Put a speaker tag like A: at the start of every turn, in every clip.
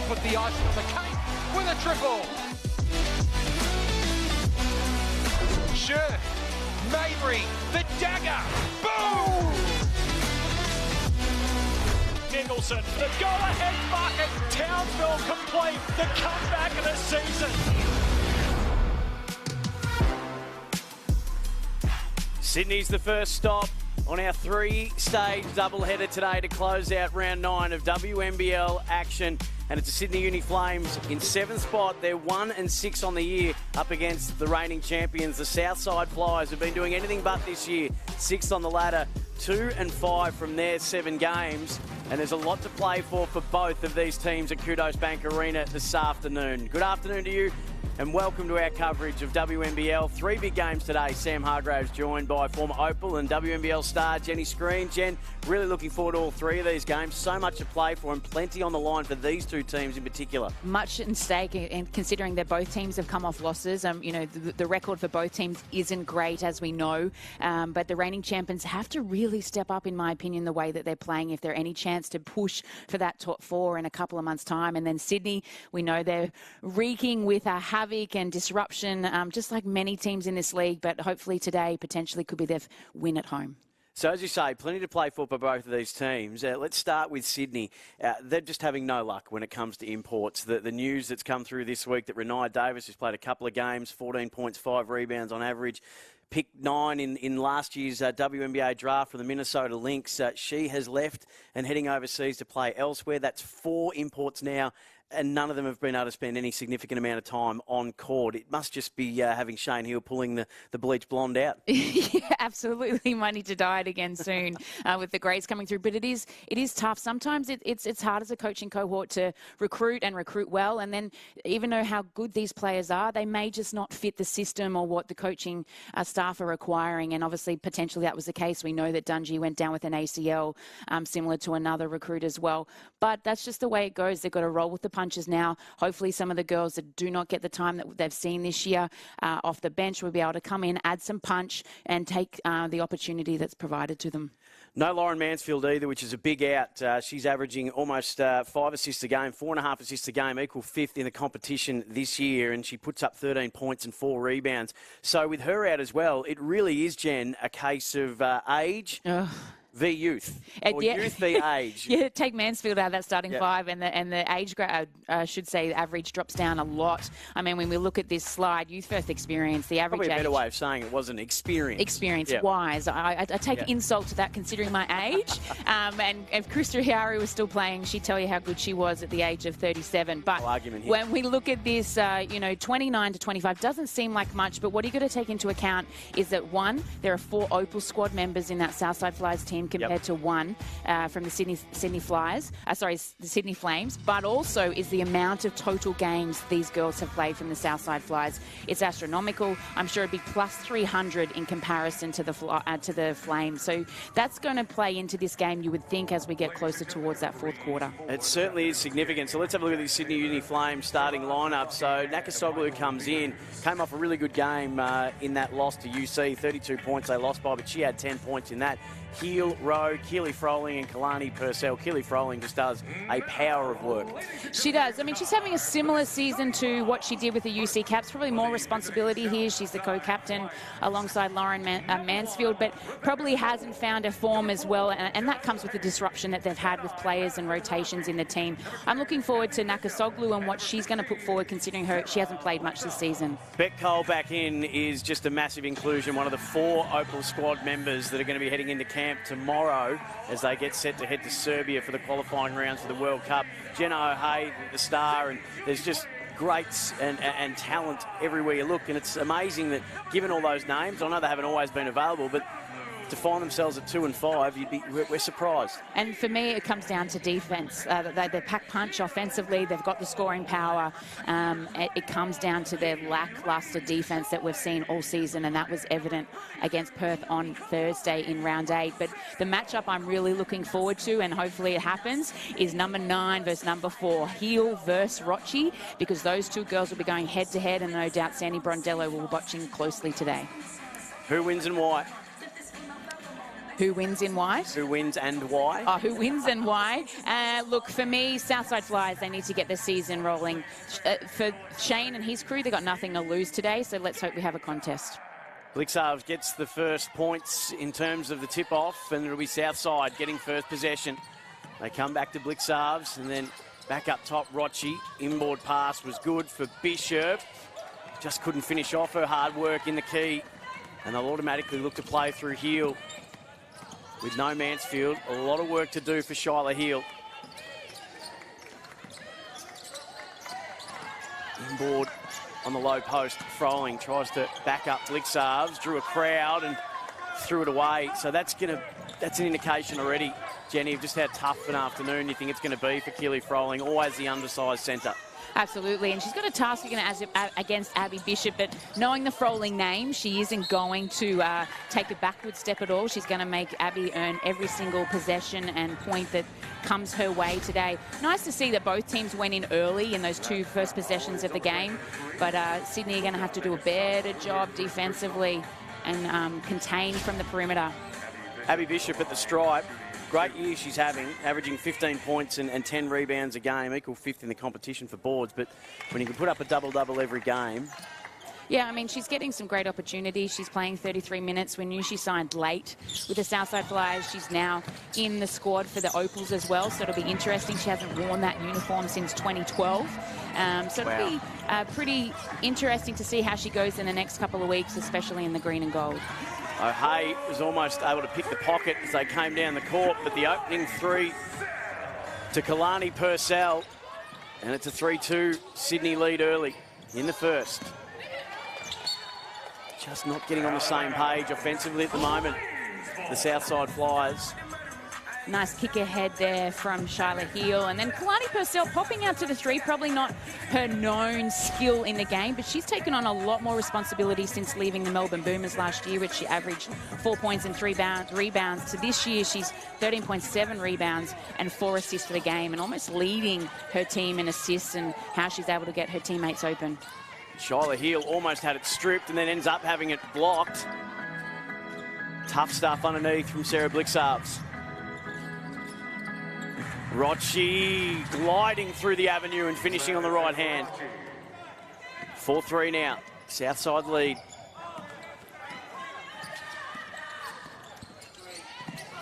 A: put the icing on the cake with a triple. Sure, Mabry, the dagger, boom!
B: Nicholson, the go-ahead bucket, Townsville complete, the comeback of the season.
C: Sydney's the first stop on our three-stage doubleheader today to close out round 9 of WNBL action. And it's the Sydney Uni Flames in 7th spot. They're 1-6 on the year up against the reigning champions. The Southside Flyers have been doing anything but this year. 6th on the ladder, 2-5 from their 7 games. And there's a lot to play for both of these teams at Qudos Bank Arena this afternoon. Good afternoon to you and welcome to our coverage of WNBL. 3 big games today. Sam Hargraves joined by former Opal and WNBL star Jenny Screen. Jen, really looking forward to all 3 of these games. So much to play for and plenty on the line for these 2 teams in particular.
D: Much at stake, and considering that both teams have come off losses, the record for both teams isn't great, as we know, but the reigning champions have to really step up, in my opinion, the way that they're playing if there any chance to push for that top 4 in a couple of months' time. And then Sydney, we know they're reeking with a havoc and disruption, just like many teams in this league, but hopefully today potentially could be their win at home.
C: So, as you say, plenty to play for both of these teams. Let's start with Sydney. They're just having no luck when it comes to imports. The news that's come through this week that Renee Davis, who's played a couple of games, 14 points, 5 rebounds on average, picked 9 in last year's WNBA draft from the Minnesota Lynx. She has left and heading overseas to play elsewhere. That's 4 imports now, and none of them have been able to spend any significant amount of time on court. It must just be having Shane Hill pulling the bleach blonde out.
D: Yeah, absolutely. Might need to dye it again soon with the greys coming through. But it is tough. Sometimes it's hard as a coaching cohort to recruit well. And then even though how good these players are, they may just not fit the system or what the coaching staff are requiring. And obviously, potentially that was the case. We know that Dungy went down with an ACL, similar to another recruit as well. But that's just the way it goes. They've got to roll with the punches now. Hopefully some of the girls that do not get the time that they've seen this year off the bench will be able to come in, add some punch and take the opportunity that's provided to them.
C: No Lauren Mansfield either, which is a big out. She's averaging almost 5 assists a game, 4.5 assists a game, equal 5th in the competition this year, and she puts up 13 points and 4 rebounds. So with her out as well, it really is, Jen, a case of age v youth, or youth v age.
D: Yeah, take Mansfield out of that starting 5, and the age grade, should say, average drops down a lot. I mean, when we look at this slide, youth first experience, the average
C: probably a
D: age,
C: better way of saying it wasn't experience.
D: Experience-wise, I take insult to that considering my age. And if Krista Hiari was still playing, she'd tell you how good she was at the age of 37. But when we look at this, 29 to 25 doesn't seem like much, but what you got to take into account is that, 1, there are 4 Opal squad members in that Southside Flyers team compared to 1 from the Sydney the Sydney Flames, but also is the amount of total games these girls have played from the Southside Flyers. It's astronomical. I'm sure it'd be plus 300 in comparison to the Flames. So that's going to play into this game, you would think, as we get closer towards that 4th quarter.
C: It certainly is significant. So let's have a look at the Sydney Uni Flames starting lineup. So Nakasoglu comes in, came off a really good game in that loss to UC, 32 points they lost by, but she had 10 points in that. Heel, Rowe, Keely Froling and Kalani Purcell. Keely Froling just does a power of work.
D: She does. I mean, she's having a similar season to what she did with the UC Caps. Probably more responsibility here. She's the co-captain alongside Lauren Mansfield, but probably hasn't found her form as well, and that comes with the disruption that they've had with players and rotations in the team. I'm looking forward to Nakasoglu and what she's going to put forward, considering she hasn't played much this season.
C: Beck Cole back in is just a massive inclusion, one of the 4 Opal squad members that are going to be heading into camp tomorrow as they get set to head to Serbia for the qualifying rounds for the World Cup. Jenna O'Hay, the star, and there's just greats and talent everywhere you look, and it's amazing that given all those names, I know they haven't always been available, but to find themselves at 2 and 5, we're surprised.
D: And for me, it comes down to defence. They pack punch offensively. They've got the scoring power. It comes down to their lacklustre defence that we've seen all season, and that was evident against Perth on Thursday in round 8. But the matchup I'm really looking forward to, and hopefully it happens, is number 9 versus number 4, Heel versus Rochi, because those 2 girls will be going head-to-head, and no doubt Sandy Brondello will be watching closely today.
C: Who wins and why?
D: Who wins in white?
C: Who wins and why?
D: Oh, who wins and why? Look, for me, Southside Flyers, they need to get the season rolling. For Shane and his crew, they got nothing to lose today, so let's hope we have a contest.
C: Blixarves gets the first points in terms of the tip-off, and it'll be Southside getting first possession. They come back to Blixarves, and then back up top, Rochi. Inboard pass was good for Bishop. Just couldn't finish off her hard work in the key, and they'll automatically look to play through Heel. With no Mansfield, a lot of work to do for Shyla Heel. Inboard on the low post, Froling tries to back up Blixarves, drew a crowd and threw it away. So that's an indication already, Jenny, of just how tough an afternoon you think it's going to be for Keely Froling, always the undersized centre.
D: Absolutely, and she's got a task against Abby Bishop, but knowing the Froling name, she isn't going to take a backward step at all. She's going to make Abby earn every single possession and point that comes her way today. Nice to see that both teams went in early in those two first possessions of the game, but Sydney are going to have to do a better job defensively and contain from the perimeter.
C: Abby Bishop at the stripe. Great year she's having, averaging 15 points and 10 rebounds a game, equal 5th in the competition for boards. But when you can put up a double-double every game...
D: Yeah, I mean, she's getting some great opportunities. She's playing 33 minutes. We knew she signed late with the Southside Flyers. She's now in the squad for the Opals as well, so it'll be interesting. She hasn't worn that uniform since 2012. So it'll be pretty interesting to see how she goes in the next couple of weeks, especially in the green and gold.
C: O'Hay was almost able to pick the pocket as they came down the court, but the opening three to Kalani Purcell, and it's a 3-2 Sydney lead early in the first. Just not getting on the same page offensively at the moment, the Southside Flyers.
D: Nice kick ahead there from Shyla Heel. And then Kalani Purcell popping out to the three, probably not her known skill in the game, but she's taken on a lot more responsibility since leaving the Melbourne Boomers last year, which she averaged 4 points and 3 rebounds. To this year, she's 13.7 rebounds and 4 assists for the game, and almost leading her team in assists and how she's able to get her teammates open.
C: Shyla Heel almost had it stripped and then ends up having it blocked. Tough stuff underneath from Sarah Blixarves. Rochi gliding through the avenue and finishing on the right hand. 4-3 now. Southside lead.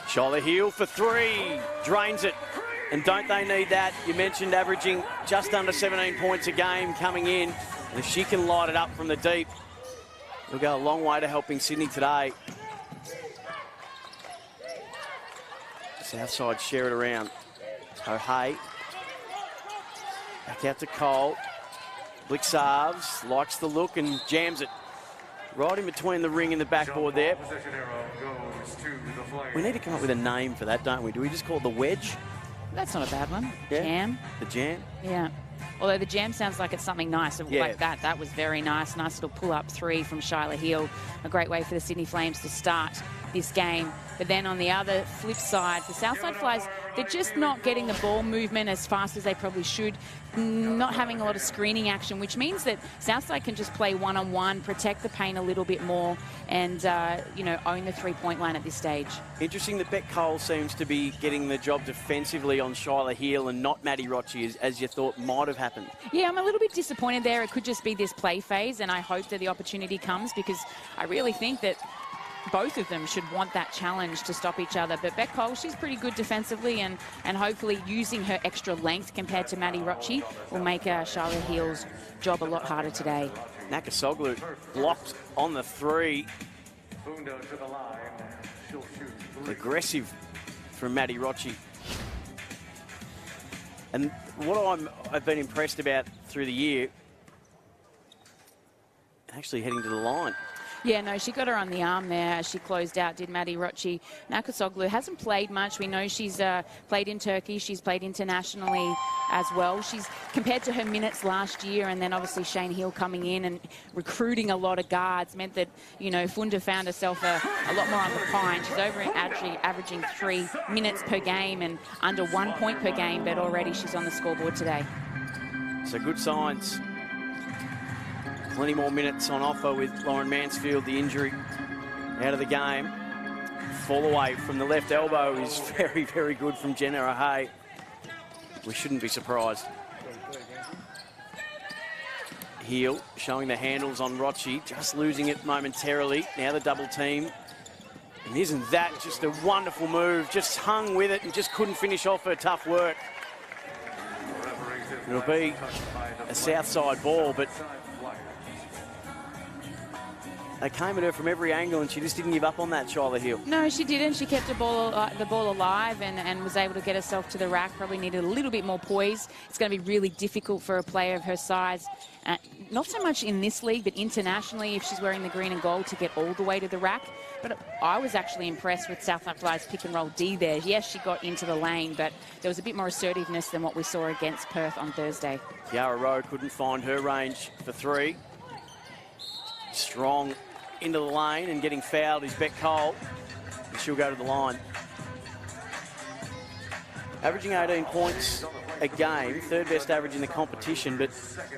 C: Shyla Heel for 3. Drains it. And don't they need that? You mentioned averaging just under 17 points a game coming in. And if she can light it up from the deep, it'll go a long way to helping Sydney today. Southside share it around. O'Hay. Back out to Cole. Blixarves likes the look and jams it right in between the ring and the backboard there. We need to come up with a name for that, don't we? Do we just call it the wedge?
D: That's not a bad one.
C: Yeah.
D: Jam.
C: The jam?
D: Yeah. Although the jam sounds like it's something nice, like that. That was very nice. Nice little pull-up 3 from Shyla Heel. A great way for the Sydney Flames to start this game. But then on the other flip side, the Southside Flyers, they're just not getting the ball movement as fast as they probably should. Not having a lot of screening action, which means that Southside can just play one-on-one, protect the paint a little bit more, and own the three-point line at this stage. Interesting that Beck Cole seems to be getting the job defensively on Shyla Heel and not Maddie Rochi, as you thought might have happened. Yeah, I'm a little bit disappointed there. It could just be this play phase, and I hope that the opportunity comes, because I really think that both of them should want that challenge to stop each other. But Beck Cole, she's pretty good defensively, and hopefully using her extra length compared to Maddie Rochi will make Shyla Heel's job a lot harder today. Nakasoglu blocked on the 3. Aggressive from Maddie Rochi. And what I've been impressed about through the year, actually heading to the line. Yeah, no, she got her on the arm there as she closed out, did Maddie Rochi. Nakasoglu hasn't played much. We know she's played in Turkey. She's played internationally as well. She's, compared to her minutes last year, and then obviously Shane Heel coming in and recruiting a lot of guards, meant that, Funda found herself a lot more on the pine. She's over actually averaging 3 minutes per game and under 1 point per game, but already she's on the scoreboard today. So good signs. Plenty more minutes on offer with Lauren Mansfield, the injury, out of the game.
C: Fall away from the left elbow is very, very good from Jenna O'Hay. We shouldn't be surprised. Heel showing the handles on Rochi, just losing it momentarily. Now the double team. And isn't that just a wonderful move? Just hung with it and just couldn't finish off her tough work. It'll be a Southside ball, but they came at her from every angle and she just didn't give up on that, Shyla Hill.
D: No, she didn't. She kept the ball alive and was able to get herself to the rack. Probably needed a little bit more poise. It's going to be really difficult for a player of her size. Not so much in this league, but internationally, if she's wearing the green and gold, to get all the way to the rack. But I was actually impressed with Southside Fly's pick and roll D there. Yes, she got into the lane, but there was a bit more assertiveness than what we saw against Perth on Thursday.
C: Kiara Rowe couldn't find her range for three. Strong into the lane and getting fouled is Beck Cole. And she'll go to the line. Averaging 18 points a game, third best average in the competition, but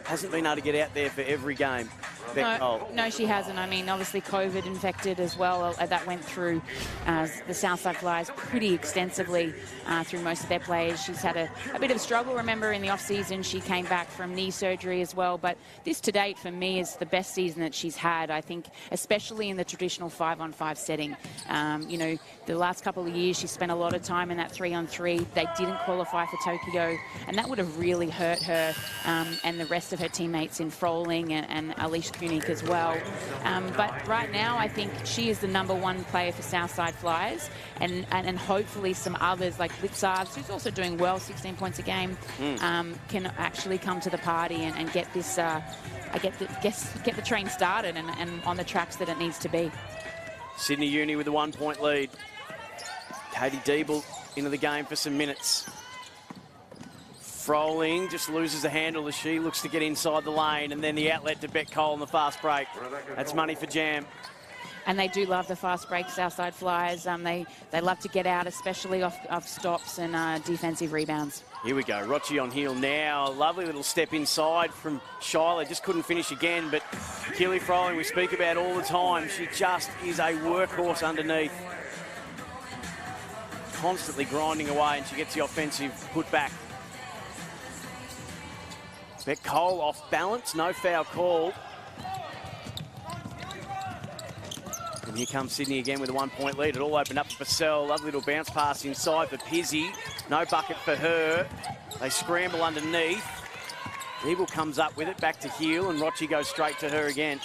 C: hasn't been able to get out there for every game.
D: No, she hasn't. I mean, obviously COVID infected as well. That went through the Southside Flyers pretty extensively through most of their players. She's had a bit of a struggle. Remember, in the off-season, she came back from knee surgery as well. But this to date, for me, is the best season that she's had, I think, especially in the traditional 5-on-5 setting. You know, the last couple of years, she spent a lot of time in that 3-on-3. They didn't qualify for Tokyo, and that would have really hurt her and the rest of her teammates in Froling and Alicia Kunik as well. But right now, I think she is the #1 player for Southside Flyers, and hopefully some others like Blitzarves, who's also doing well, 16 points a game, can actually come to the party and get this, get the train started and on the tracks that it needs to be.
C: Sydney Uni with a 1-point lead. Katie Diebel into the game for some minutes. Froling just loses the handle as she looks to get inside the lane, and then the outlet to Beck Cole in the fast break. That's money for Jam.
D: And they do love the fast break, Southside Flyers. They love to get out, especially off stops and defensive rebounds.
C: Here we go, Rochi on heel now. Lovely little step inside from Shyla. Just couldn't finish again, but Keely Froling, we speak about all the time. She just is a workhorse underneath. Constantly grinding away, and she gets the offensive put back. Beck Cole off balance, no foul call. And here comes Sydney again with a 1-point lead. It all opened up for Purcell. Lovely little bounce pass inside for Pizzi. No bucket for her. They scramble underneath. Eagle comes up with it, back to heel, and Rochi goes straight to her again.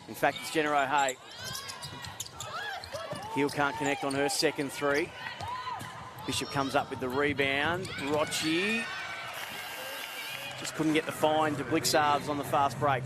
C: In fact, it's Jenna O'Hay. Heel can't connect on her second three. Bishop comes up with the rebound. Rochi just couldn't get the find to Blitzarves on the fast break.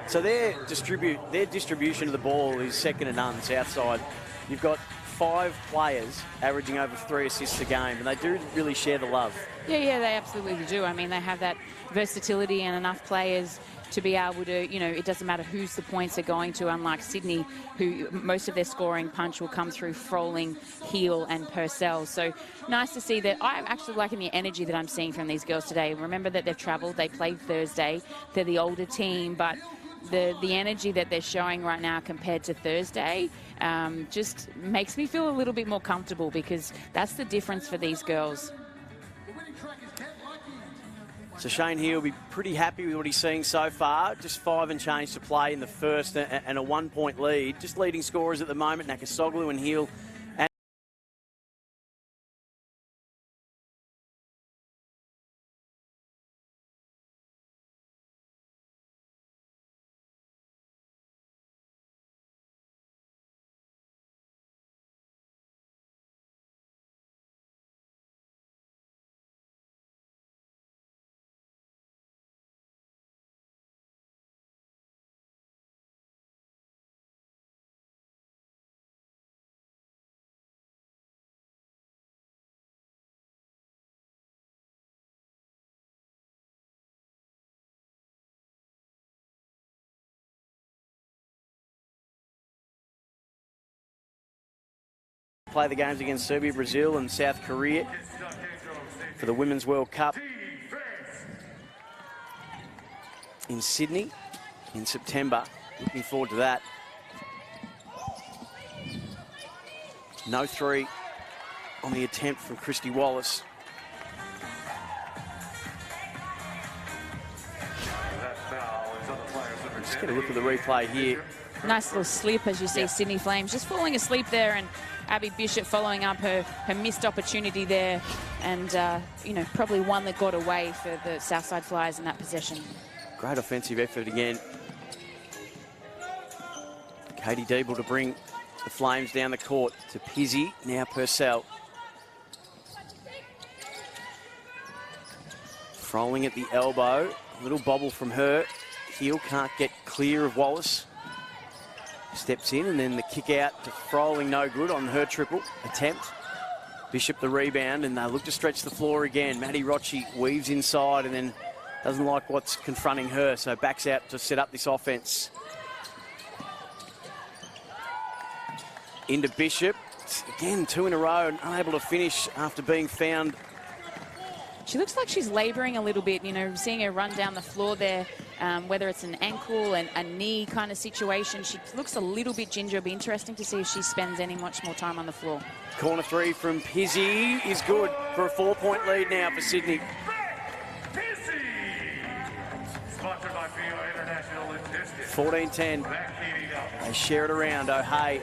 C: So their distribution of the ball is second to none, Southside. You've got 5 players averaging over 3 assists a game, and they do really share the love.
D: Yeah, they absolutely do. I mean, they have that versatility and enough players to be able to, you know, it doesn't matter whose the points are going to, unlike Sydney, who most of their scoring punch will come through Froling, Heel and Purcell. So nice to see that. I'm actually liking the energy that I'm seeing from these girls today. Remember that they've travelled, they played Thursday, they're the older team, but the energy that they're showing right now compared to Thursday just makes me feel a little bit more comfortable, because that's the difference for these girls.
C: So Shane Heel will be pretty happy with what he's seeing so far. Just 5 and change to play in the first and a 1-point lead. Just leading scorers at the moment, Nakasoglu and Heel. Play the games against Serbia, Brazil and South Korea for the Women's World Cup in Sydney in September. Looking forward to that. No three on the attempt from Christy Wallace. Just get a look at the replay here.
D: Nice little slip, as you see, Sydney Flames just falling asleep there, and Abby Bishop following up her missed opportunity there, and, you know, probably one that got away for the Southside Flyers in that possession.
C: Great offensive effort again. Katie Deeble to bring the Flames down the court to Pizzi, now Purcell. Frolling at the elbow, a little bobble from her. Heel can't get clear of Wallace. Steps in, and then the kick out to Frolling, no good on her triple attempt. Bishop the rebound, and they look to stretch the floor again. Maddie Rocci weaves inside and then doesn't like what's confronting her, so backs out to set up this offense. Into Bishop. Again, 2 in a row and unable to finish after being found.
D: She looks like she's labouring a little bit, you know, seeing her run down the floor there, whether it's an ankle and a knee kind of situation. She looks a little bit ginger. It'll be interesting to see if she spends any much more time on the floor.
C: Corner three from Pizzi is good for a 4-point lead now for Sydney.
E: Sponsored by FIBA International Logistics.
C: 14-10. They share it around. O'Hay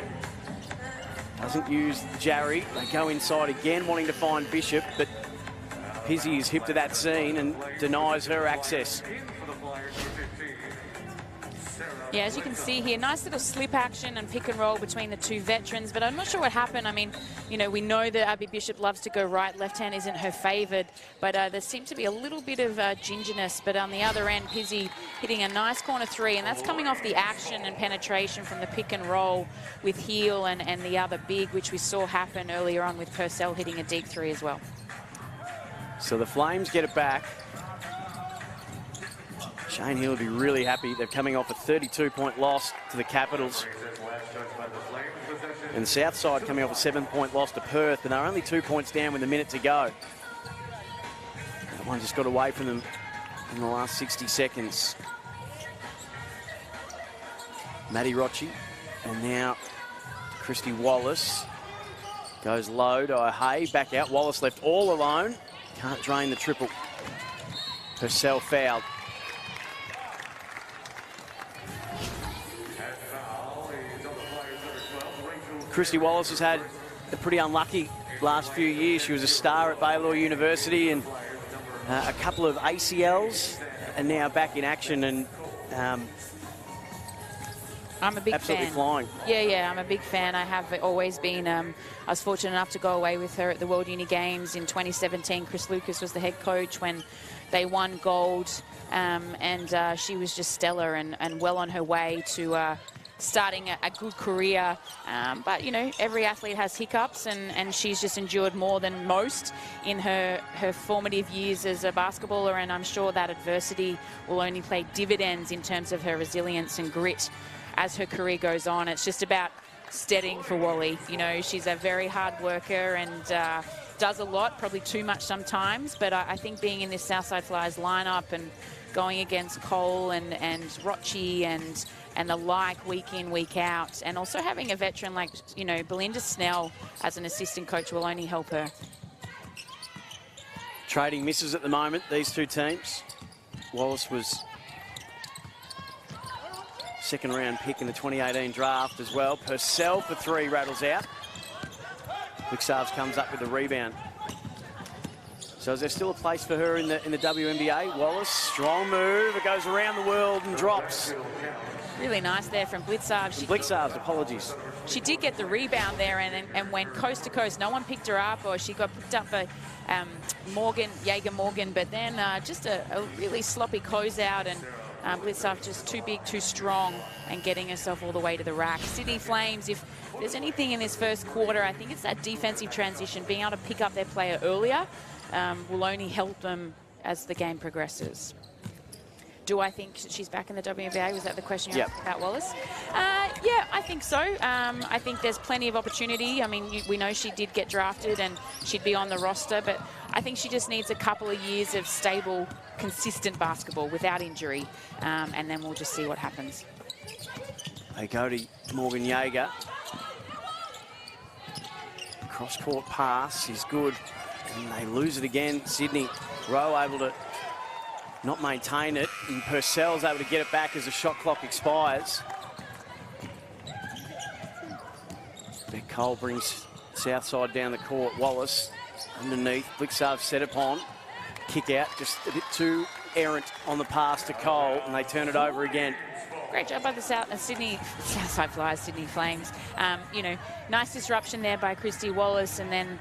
C: doesn't use Jarry. They go inside again, wanting to find Bishop, but Pizzi is hip to that scene and denies her access.
D: Yeah, as you can see here, nice little slip action and pick and roll between the two veterans, but I'm not sure what happened. I mean, you know, we know that Abby Bishop loves to go right. Left hand isn't her favoured, but there seemed to be a little bit of gingerness. But on the other end, Pizzi hitting a nice corner three, and that's coming off the action and penetration from the pick and roll with Heel and the other big, which we saw happen earlier on with Purcell hitting a deep three as well.
C: So the Flames get it back. Shane Hill will be really happy. They're coming off a 32-point loss to the Capitals. And Southside coming off a 7-point loss to Perth, and they're only 2 points down with a minute to go. That one just got away from them in the last 60 seconds. Maddie Rocci, and now Christy Wallace. Goes low to O'Hay, back out. Wallace left all alone. Can't drain the triple. Purcell fouled. Christy Wallace has had a pretty unlucky last few years. She was a star at Baylor University and a couple of ACLs, and now back in action, and
D: I'm a big
C: absolutely
D: fan.
C: Flying.
D: Yeah, I'm a big fan. I have always been. I was fortunate enough to go away with her at the World Uni Games in 2017. Chris Lucas was the head coach when they won gold, and she was just stellar and well on her way to starting a good career. But, you know, every athlete has hiccups, and she's just endured more than most in her formative years as a basketballer, and I'm sure that adversity will only pay dividends in terms of her resilience and grit as her career goes on. It's just about steadying for Wally. You know, she's a very hard worker and does a lot, probably too much sometimes, but I think being in this Southside Flyers lineup and going against Cole and Rocci and the like week in, week out, and also having a veteran like, you know, Belinda Snell as an assistant coach will only help her.
C: Trading misses at the moment, these two teams. Wallace was second round pick in the 2018 draft as well. Purcell for three rattles out. Blixarves comes up with the rebound. So is there still a place for her in the WNBA? Wallace, strong move. It goes around the world and drops.
D: Really nice there from Blixarves.
C: Blixarves, apologies.
D: She did get the rebound there and went coast to coast. No one picked her up, or she got picked up by Jaeger Morgan, but then just a really sloppy closeout, and Blixarves just too big, too strong, and getting herself all the way to the rack. Sydney Flames, if there's anything in this first quarter, I think it's that defensive transition, being able to pick up their player earlier will only help them as the game progresses. Do I think she's back in the WNBA? Was that the question you asked about Wallace? Yeah, I think so. I think there's plenty of opportunity. I mean, we know she did get drafted and she'd be on the roster, but I think she just needs a couple of years of stable, consistent basketball without injury, and then we'll just see what happens.
C: They go to Morgan Jaeger. Cross-court pass is good. And they lose it again. Sydney. Rowe able to not maintain it. And Purcell's able to get it back as the shot clock expires. Beck Cole brings Southside down the court. Wallace underneath. Blixarv set upon. Kick out. Just a bit too errant on the pass to Cole. And they turn it over again.
D: Great job by the Southside Flyers, Sydney Flames. You know, nice disruption there by Christy Wallace, and then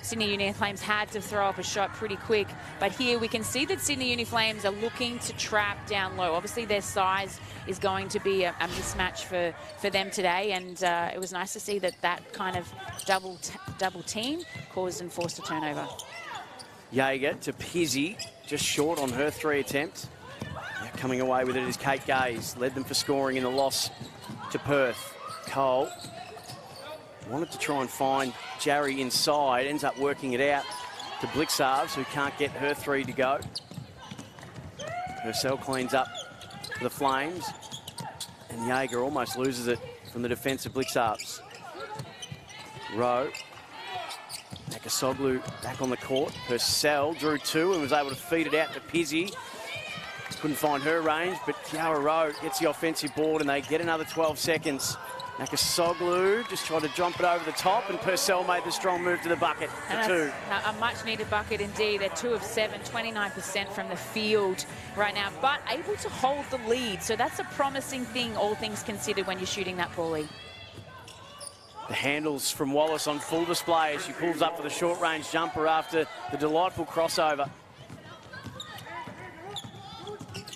D: Sydney Uni Flames had to throw up a shot pretty quick. But here we can see that Sydney Uni Flames are looking to trap down low. Obviously their size is going to be a mismatch for them today, and it was nice to see that kind of double team caused and forced a turnover.
C: Jaeger to Pizzi, just short on her 3 attempts. Coming away with it is Kate Gaze. Led them for scoring in the loss to Perth. Cole wanted to try and find Jarry inside. Ends up working it out to Blixarves, who can't get her 3 to go. Purcell cleans up for the Flames. And Jaeger almost loses it from the defence of Blixarves. Rowe. Nakasoglu back on the court. Purcell drew 2 and was able to feed it out to Pizzi. Couldn't find her range, but Kiara Rowe gets the offensive board and they get another 12 seconds. Nakasoglu just tried to jump it over the top, and Purcell made the strong move to the bucket for 2.
D: A much-needed bucket indeed. They're 2 of 7, 29% from the field right now, but able to hold the lead. So that's a promising thing, all things considered, when you're shooting that poorly.
C: The handles from Wallace on full display as she pulls up for the short-range jumper after the delightful crossover.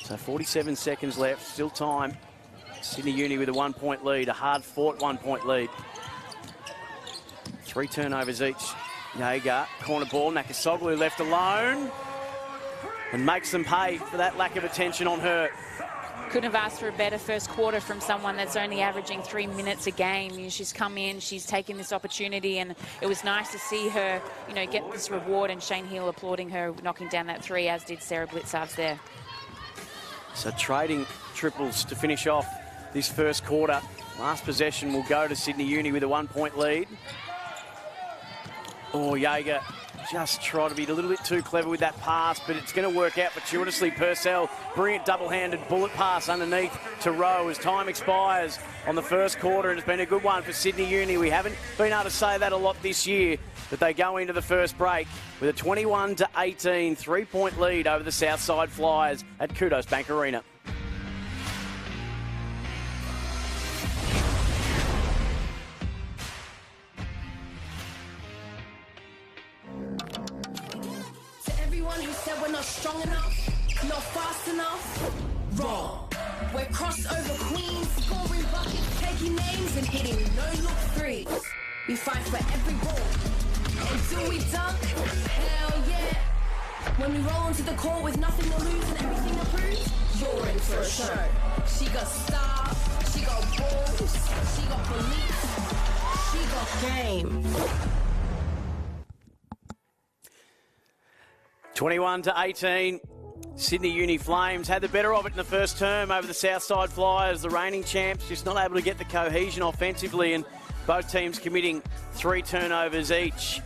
C: So 47 seconds left, still time. Sydney Uni with a 1-point lead, a hard-fought 1-point lead. 3 turnovers each. Jaeger, corner ball, Nakasoglu left alone. And makes them pay for that lack of attention on her.
D: Couldn't have asked for a better first quarter from someone that's only averaging 3 minutes a game. You know, she's come in, she's taken this opportunity, and it was nice to see her, you know, get this reward, and Shane Hill applauding her knocking down that 3, as did Sarah Blixarves there.
C: So trading triples to finish off this first quarter. Last possession will go to Sydney Uni with a 1-point lead. Oh, Jaeger just tried to be a little bit too clever with that pass, but it's going to work out fortuitously. Purcell, brilliant double-handed bullet pass underneath to Rowe as time expires on the first quarter, and it's been a good one for Sydney Uni. We haven't been able to say that a lot this year, but they go into the first break with a 21-18 3-point lead over the Southside Flyers at Qudos Bank Arena.
F: Who said we're not strong enough, not fast enough? Wrong. We're crossover queens, scoring buckets, taking names and hitting no-look threes. We fight for every ball. And do we dunk? Hell yeah. When we roll onto the court with nothing to lose and everything to prove, you're in for a show. She got style, she got balls, she got belief, she got game.
C: 21-18, Sydney Uni Flames had the better of it in the first term over the Southside Flyers. The reigning champs just not able to get the cohesion offensively, and both teams committing 3 turnovers each.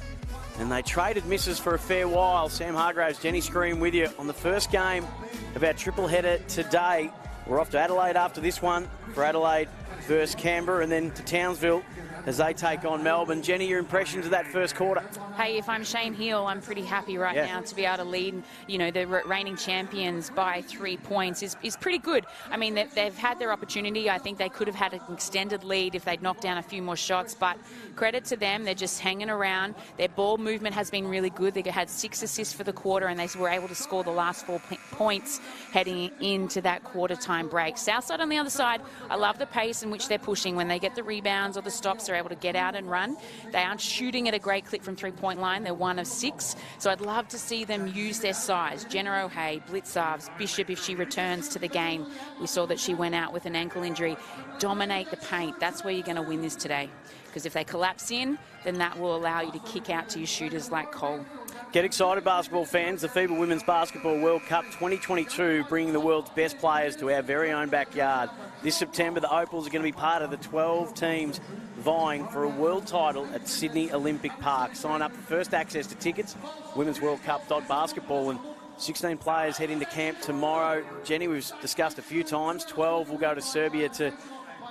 C: And they traded misses for a fair while. Sam Hargraves, Jenny Scream with you on the first game of our triple header today. We're off to Adelaide after this one for Adelaide versus Canberra, and then to Townsville as they take on Melbourne. Jenny, your impressions of that first quarter?
D: Hey, if I'm Shane Hill, I'm pretty happy right now to be able to lead, you know, the reigning champions by 3 points is pretty good. I mean, they've had their opportunity. I think they could have had an extended lead if they'd knocked down a few more shots, but credit to them. They're just hanging around. Their ball movement has been really good. They had 6 assists for the quarter, and they were able to score the last 4 points heading into that quarter time break. Southside on the other side, I love the pace in which they're pushing. When they get the rebounds or the stops, they're able to get out and run. They aren't shooting at a great clip from three-point line. They're 1 of 6. So I'd love to see them use their size. Jenna O'Hay, Blixarves, Bishop, if she returns to the game. We saw that she went out with an ankle injury. Dominate the paint. That's where you're going to win this today. Because if they collapse in, then that will allow you to kick out to your shooters like Cole.
C: Get excited, basketball fans. The FIBA Women's Basketball World Cup 2022 bringing the world's best players to our very own backyard. This September, the Opals are going to be part of the 12 teams vying for a world title at Sydney Olympic Park. Sign up for first access to tickets, womensworldcup.basketball, and 16 players head into camp tomorrow. Jenny, we've discussed a few times, 12 will go to Serbia to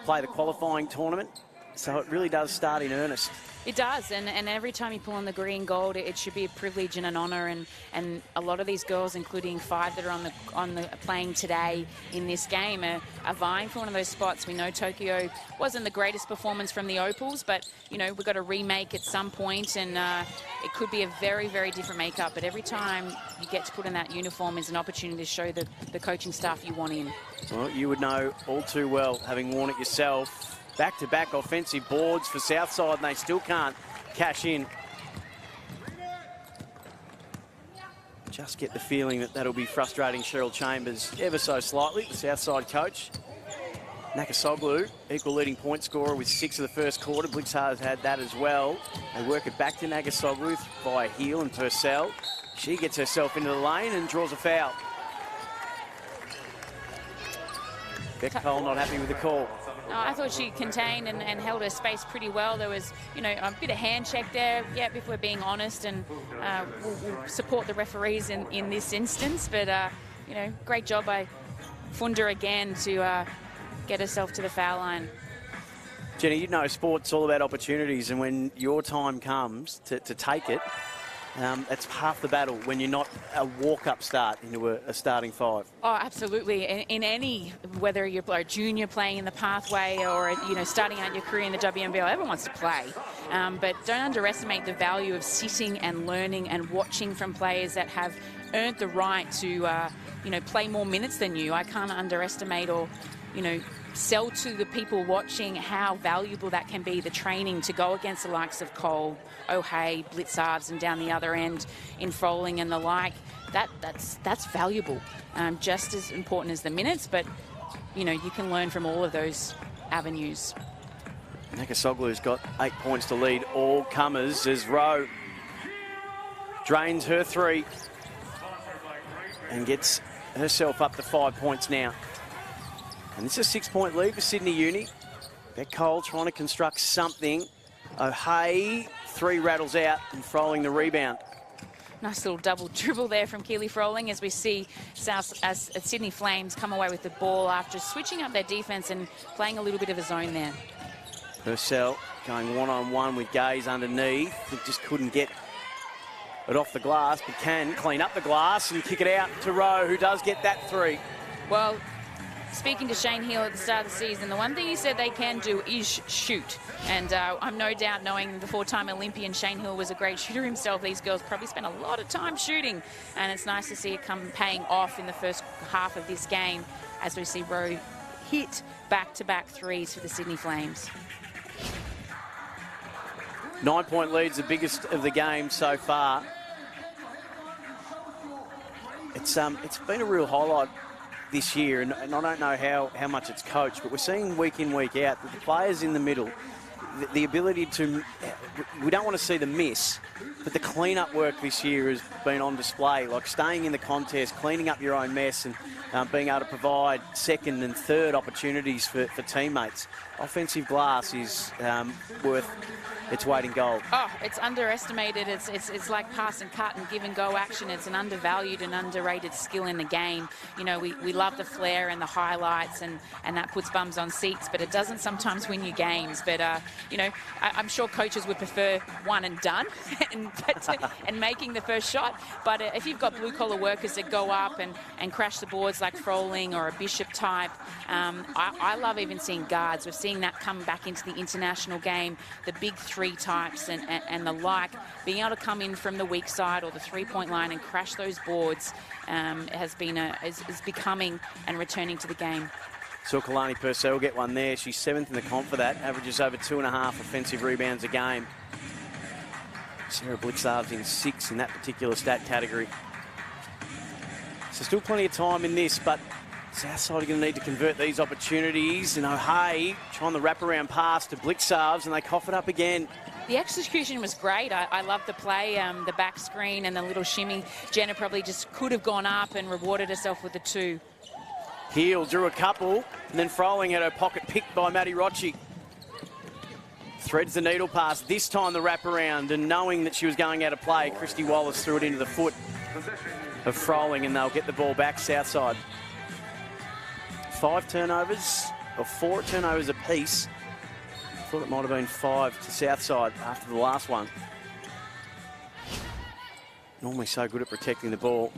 C: play the qualifying tournament. So it really does start in earnest.
D: It does, and every time you pull on the green gold, it should be a privilege and an honour. And a lot of these girls, including 5 that are on the playing today in this game, are vying for one of those spots. We know Tokyo wasn't the greatest performance from the Opals, but you know we've got a remake at some point, and it could be a very, very different makeup. But every time you get to put in that uniform is an opportunity to show the coaching staff you want in.
C: Well, you would know all too well, having worn it yourself. Back-to-back offensive boards for Southside, and they still can't cash in. Just get the feeling that that'll be frustrating Cheryl Chambers ever so slightly, the Southside coach. Nakasoglu, equal leading point scorer with 6 of the first quarter. Blixar's had that as well. They work it back to Nakasoglu via Heel and Purcell. She gets herself into the lane and draws a foul. Beck Cole not happy with the call.
D: I thought she contained and held her space pretty well. There was, you know, a bit of hand check there, yeah, if we're being honest, and we'll support the referees in this instance. But, you know, great job by Funda again to get herself to the foul line.
C: Jenny, you know sport's all about opportunities, and when your time comes to take it, that's half the battle when you're not a walk-up start into a starting 5.
D: Oh, absolutely. In any, whether you're a junior playing in the pathway or, you know, starting out your career in the WNBL, everyone wants to play. But don't underestimate the value of sitting and learning and watching from players that have earned the right to, you know, play more minutes than you. I can't underestimate or, you know, sell to the people watching how valuable that can be, the training to go against the likes of Cole, O'Hay, Blitzarves, and down the other end in Froling and the like. That's valuable, just as important as the minutes, but you know, you can learn from all of those avenues.
C: Nakasoglu's got 8 points to lead all comers as Rowe drains her 3 and gets herself up to 5 points now. And this is a 6-point lead for Sydney Uni. Beck Cole trying to construct something. O'Hay, 3 rattles out and Froling the rebound.
D: Nice little double dribble there from Keely Froling as we see Sydney Flames come away with the ball after switching up their defence and playing a little bit of a zone there.
C: Purcell going one-on-one with Gaze underneath. It just couldn't get it off the glass, but can clean up the glass and kick it out to Rowe, who does get that 3.
D: Well, speaking to Shane Hill at the start of the season, the one thing he said they can do is shoot. And I'm no doubt, knowing the 4-time Olympian Shane Hill was a great shooter himself, these girls probably spent a lot of time shooting. And it's nice to see it come paying off in the first half of this game as we see Rowe hit back-to-back 3s for the Sydney Flames.
C: 9-point lead's the biggest of the game so far. It's been a real highlight this year, and I don't know how much it's coached, but we're seeing week in, week out that the players in the middle, the ability to, we don't want to see the miss, but the clean-up work this year has been on display, like staying in the contest, cleaning up your own mess, and being able to provide second and third opportunities for teammates. Offensive glass is worth its weight in gold.
D: Oh, it's underestimated. It's like pass and cut and give and go action. It's an undervalued and underrated skill in the game. You know, we love the flair and the highlights, and that puts bums on seats, but it doesn't sometimes win you games. But, you know, I'm sure coaches would prefer one and done and making the first shot. But if you've got blue-collar workers that go up and crash the boards like Froling or a Bishop type, I love even seeing guards. We're seeing that come back into the international game, the big 3 types and the like, being able to come in from the weak side or the 3-point line and crash those boards is becoming and returning to the game.
C: Saw Kalani Purcell get one there. She's 7th in the comp for that, averages over 2.5 offensive rebounds a game. Sarah Blitzarves in 6 in that particular stat category. So still plenty of time in this, but Southside are going to need to convert these opportunities. And O'Hay trying the wraparound pass to Blitzarves, and they cough it up again.
D: The execution was great. I loved the play, the back screen and the little shimmy. Jenna probably just could have gone up and rewarded herself with the 2.
C: Heel drew a couple, and then Froling had her pocket picked by Maddie Rocci. Threads the needle pass, this time the wraparound, and knowing that she was going out of play, Christy Wallace threw it into the foot of Froling, and they'll get the ball back Southside. 5 turnovers, or 4 turnovers apiece. I thought it might have been 5 to Southside after the last one. Normally so good at protecting the ball.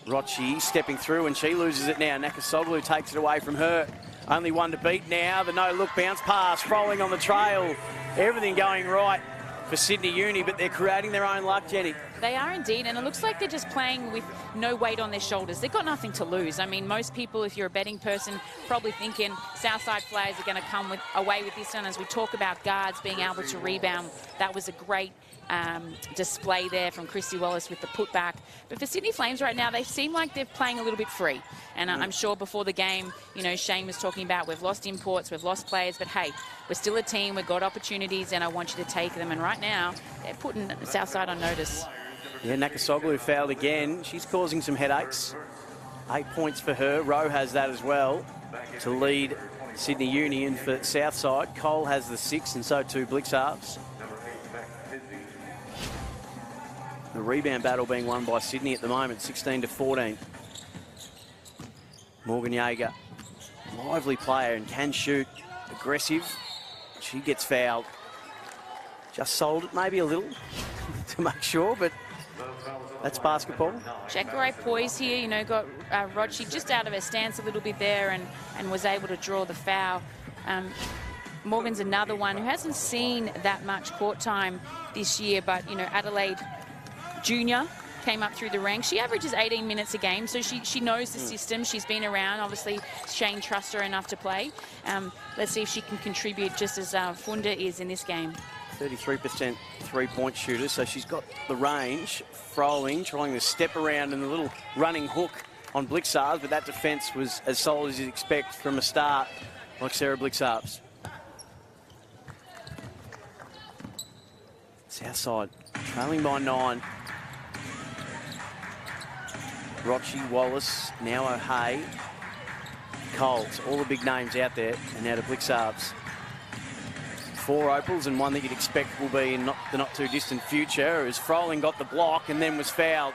C: Rocci stepping through, and she loses it now. Nakasoglu takes it away from her. Only one to beat now. The no-look bounce pass, Froling on the trail. Everything going right for Sydney Uni, but they're creating their own luck, Jenny.
D: They are indeed, and it looks like they're just playing with no weight on their shoulders. They've got nothing to lose. I mean, most people, if you're a betting person, probably thinking Southside players are going to come away with this one. As we talk about guards being able to rebound, that was a great display there from Christy Wallace with the putback. But for Sydney Flames right now, they seem like they're playing a little bit free. And I'm sure before the game, you know, Shane was talking about we've lost imports, we've lost players, but hey, we're still a team, we've got opportunities, and I want you to take them. And right now, they're putting Southside on notice.
C: Yeah, Nakasoglu fouled again. She's causing some headaches. 8 points for her. Rowe has that as well to lead Sydney Uni. And for Southside, Cole has the 6, and so too Blixarves. The rebound battle being won by Sydney at the moment, 16-14. Morgan Jaeger, lively player and can shoot, aggressive. She gets fouled. Just sold it maybe a little to make sure, but that's basketball.
D: Jacare poise here, you know, got Rocci just out of her stance a little bit there and was able to draw the foul. Morgan's another one who hasn't seen that much court time this year, but, you know, Adelaide Junior came up through the ranks. She averages 18 minutes a game, so she knows the system. She's been around. Obviously, Shane trusts her enough to play. Let's see if she can contribute just as Funda is in this game.
C: 33% three-point shooter, so she's got the range. Froling trying to step around in the little running hook on Blixarves, but that defence was as solid as you'd expect from a start, like Sarah Blixarves. Southside trailing by 9. Rocci, Wallace, now O'Hay, Coles, all the big names out there, and now to Blixarves. 4 opals and one that you'd expect will be in the not too distant future, as Froling got the block and then was fouled.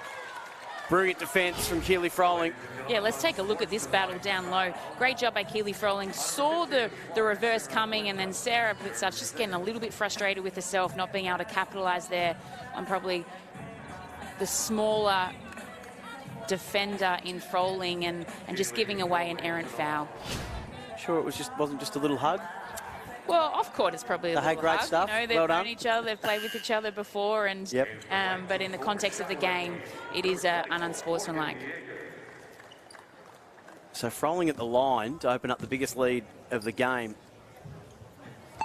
C: Brilliant defence from Keely Froling.
D: Yeah, let's take a look at this battle down low. Great job by Keely Froling. Saw the reverse coming, and then Sarah Blixarves just getting a little bit frustrated with herself, not being able to capitalise there on probably the smaller defender in Froling and just giving away an errant foul.
C: Sure, it wasn't just a little hug.
D: Well, off court it's probably a little
C: great
D: hug.
C: stuff.
D: You know, they've known each other, they've played with each other before, and
C: yep.
D: But in the context of the game, it is unsportsmanlike.
C: So Froling at the line to open up the biggest lead of the game,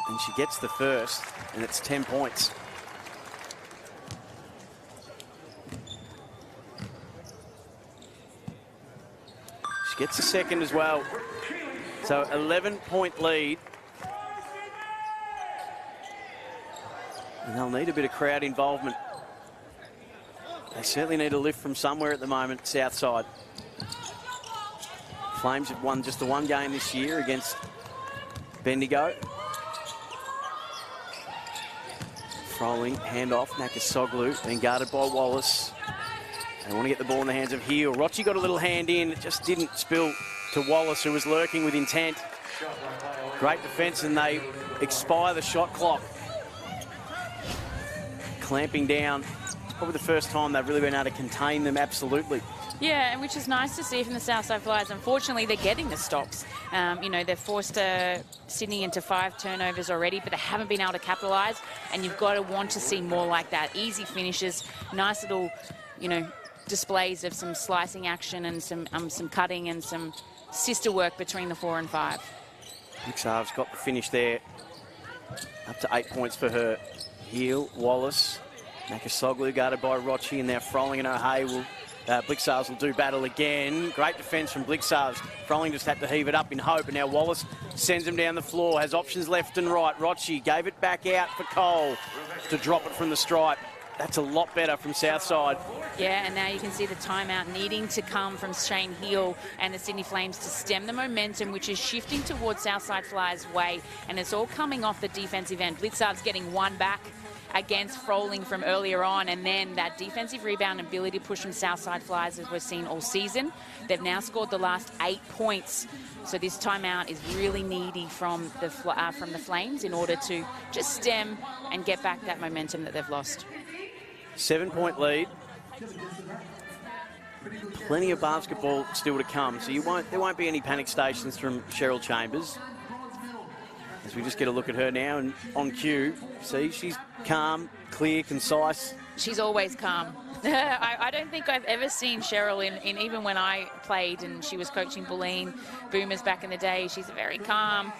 C: and she gets the first, and it's 10 points. She gets the second as well. So 11-point lead. And they'll need a bit of crowd involvement. They certainly need a lift from somewhere at the moment, Southside. Flames have won just the one game this year against Bendigo. Froling, handoff, Nakasoglu, being guarded by Wallace. They want to get the ball in the hands of Heel. Rocci got a little hand in, it just didn't spill to Wallace, who was lurking with intent. Great defence, and they expire the shot clock. Clamping down. It's probably the first time they've really been able to contain them, absolutely.
D: Yeah, and which is nice to see from the Southside Flyers. Unfortunately, they're getting the stops. You know, they've forced Sydney into 5 turnovers already, but they haven't been able to capitalise, and you've got to want to see more like that. Easy finishes, nice little, you know, displays of some slicing action and some cutting and some sister work between the 4 and 5.
C: Blixarves got the finish there. Up to 8 points for her. Heel, Wallace, Nakasoglu guarded by Rocci, and now Froling and O'Hay will Blixars will do battle again. Great defence from Blixars. Froling just had to heave it up in hope, and now Wallace sends him down the floor, has options left and right. Rochi gave it back out for Cole to drop it from the stripe. That's a lot better from Southside.
D: Yeah, and now you can see the timeout needing to come from Shane Heal and the Sydney Flames to stem the momentum, which is shifting towards Southside Flyers' way, and it's all coming off the defensive end. Blitzard's getting one back against Froling from earlier on, and then that defensive rebound ability to push from Southside Flyers as we've seen all season. They've now scored the last 8 points, so this timeout is really needy from the Flames in order to just stem and get back that momentum that they've lost.
C: 7-point lead. Plenty of basketball still to come, so there won't be any panic stations from Cheryl Chambers. As we just get a look at her now and on cue, see, she's calm, clear, concise.
D: She's always calm. I don't think I've ever seen Cheryl in even when I played and she was coaching Bulleen Boomers back in the day. She's a very calm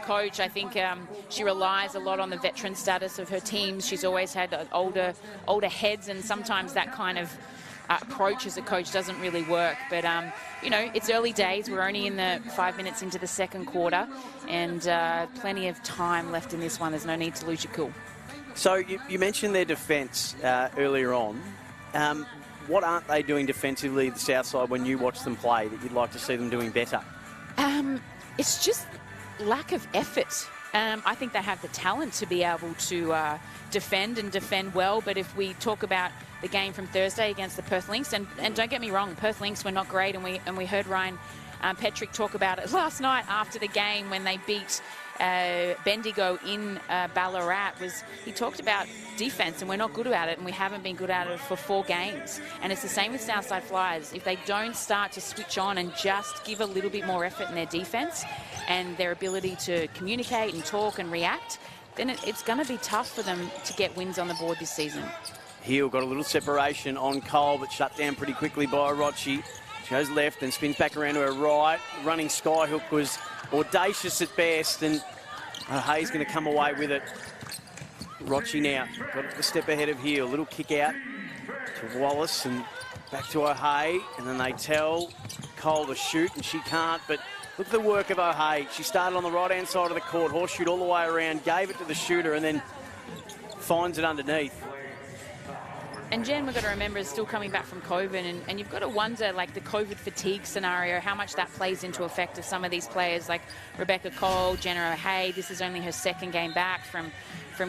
D: coach. I think she relies a lot on the veteran status of her teams. She's always had older heads, and sometimes that kind of approach as a coach doesn't really work. But, you know, it's early days. We're only in the 5 minutes into the second quarter, and plenty of time left in this one. There's no need to lose your cool.
C: So you mentioned their defence earlier on. What aren't they doing defensively, the Southside, when you watch them play that you'd like to see them doing better?
D: It's just lack of effort. I think they have the talent to be able to defend and defend well, but if we talk about the game from Thursday against the Perth Lynx, and don't get me wrong, Perth Lynx were not great, and we heard Ryan Petrick talk about it last night after the game when they beat Bendigo in Ballarat. He talked about defense, and we're not good at it, and we haven't been good at it for 4 games. And it's the same with Southside Flyers. If they don't start to switch on and just give a little bit more effort in their defense and their ability to communicate and talk and react, then it's going to be tough for them to get wins on the board this season.
C: Heel got a little separation on Cole, but shut down pretty quickly by Rochi. She goes left and spins back around to her right. Running skyhook was audacious at best, and Hayes going to come away with it. Rochi now got a step ahead of Heel. Little kick out to Wallace and back to O'Hay, and then they tell Cole to shoot, and she can't. But look at the work of O'Hay. She started on the right-hand side of the court, horseshoe all the way around, gave it to the shooter, and then finds it underneath.
D: And Jen, we've got to remember, is still coming back from COVID, and you've got to wonder, like, the COVID fatigue scenario, how much that plays into effect of some of these players, like Rebecca Cole, Jenna O'Hay. This is only her 2nd game back from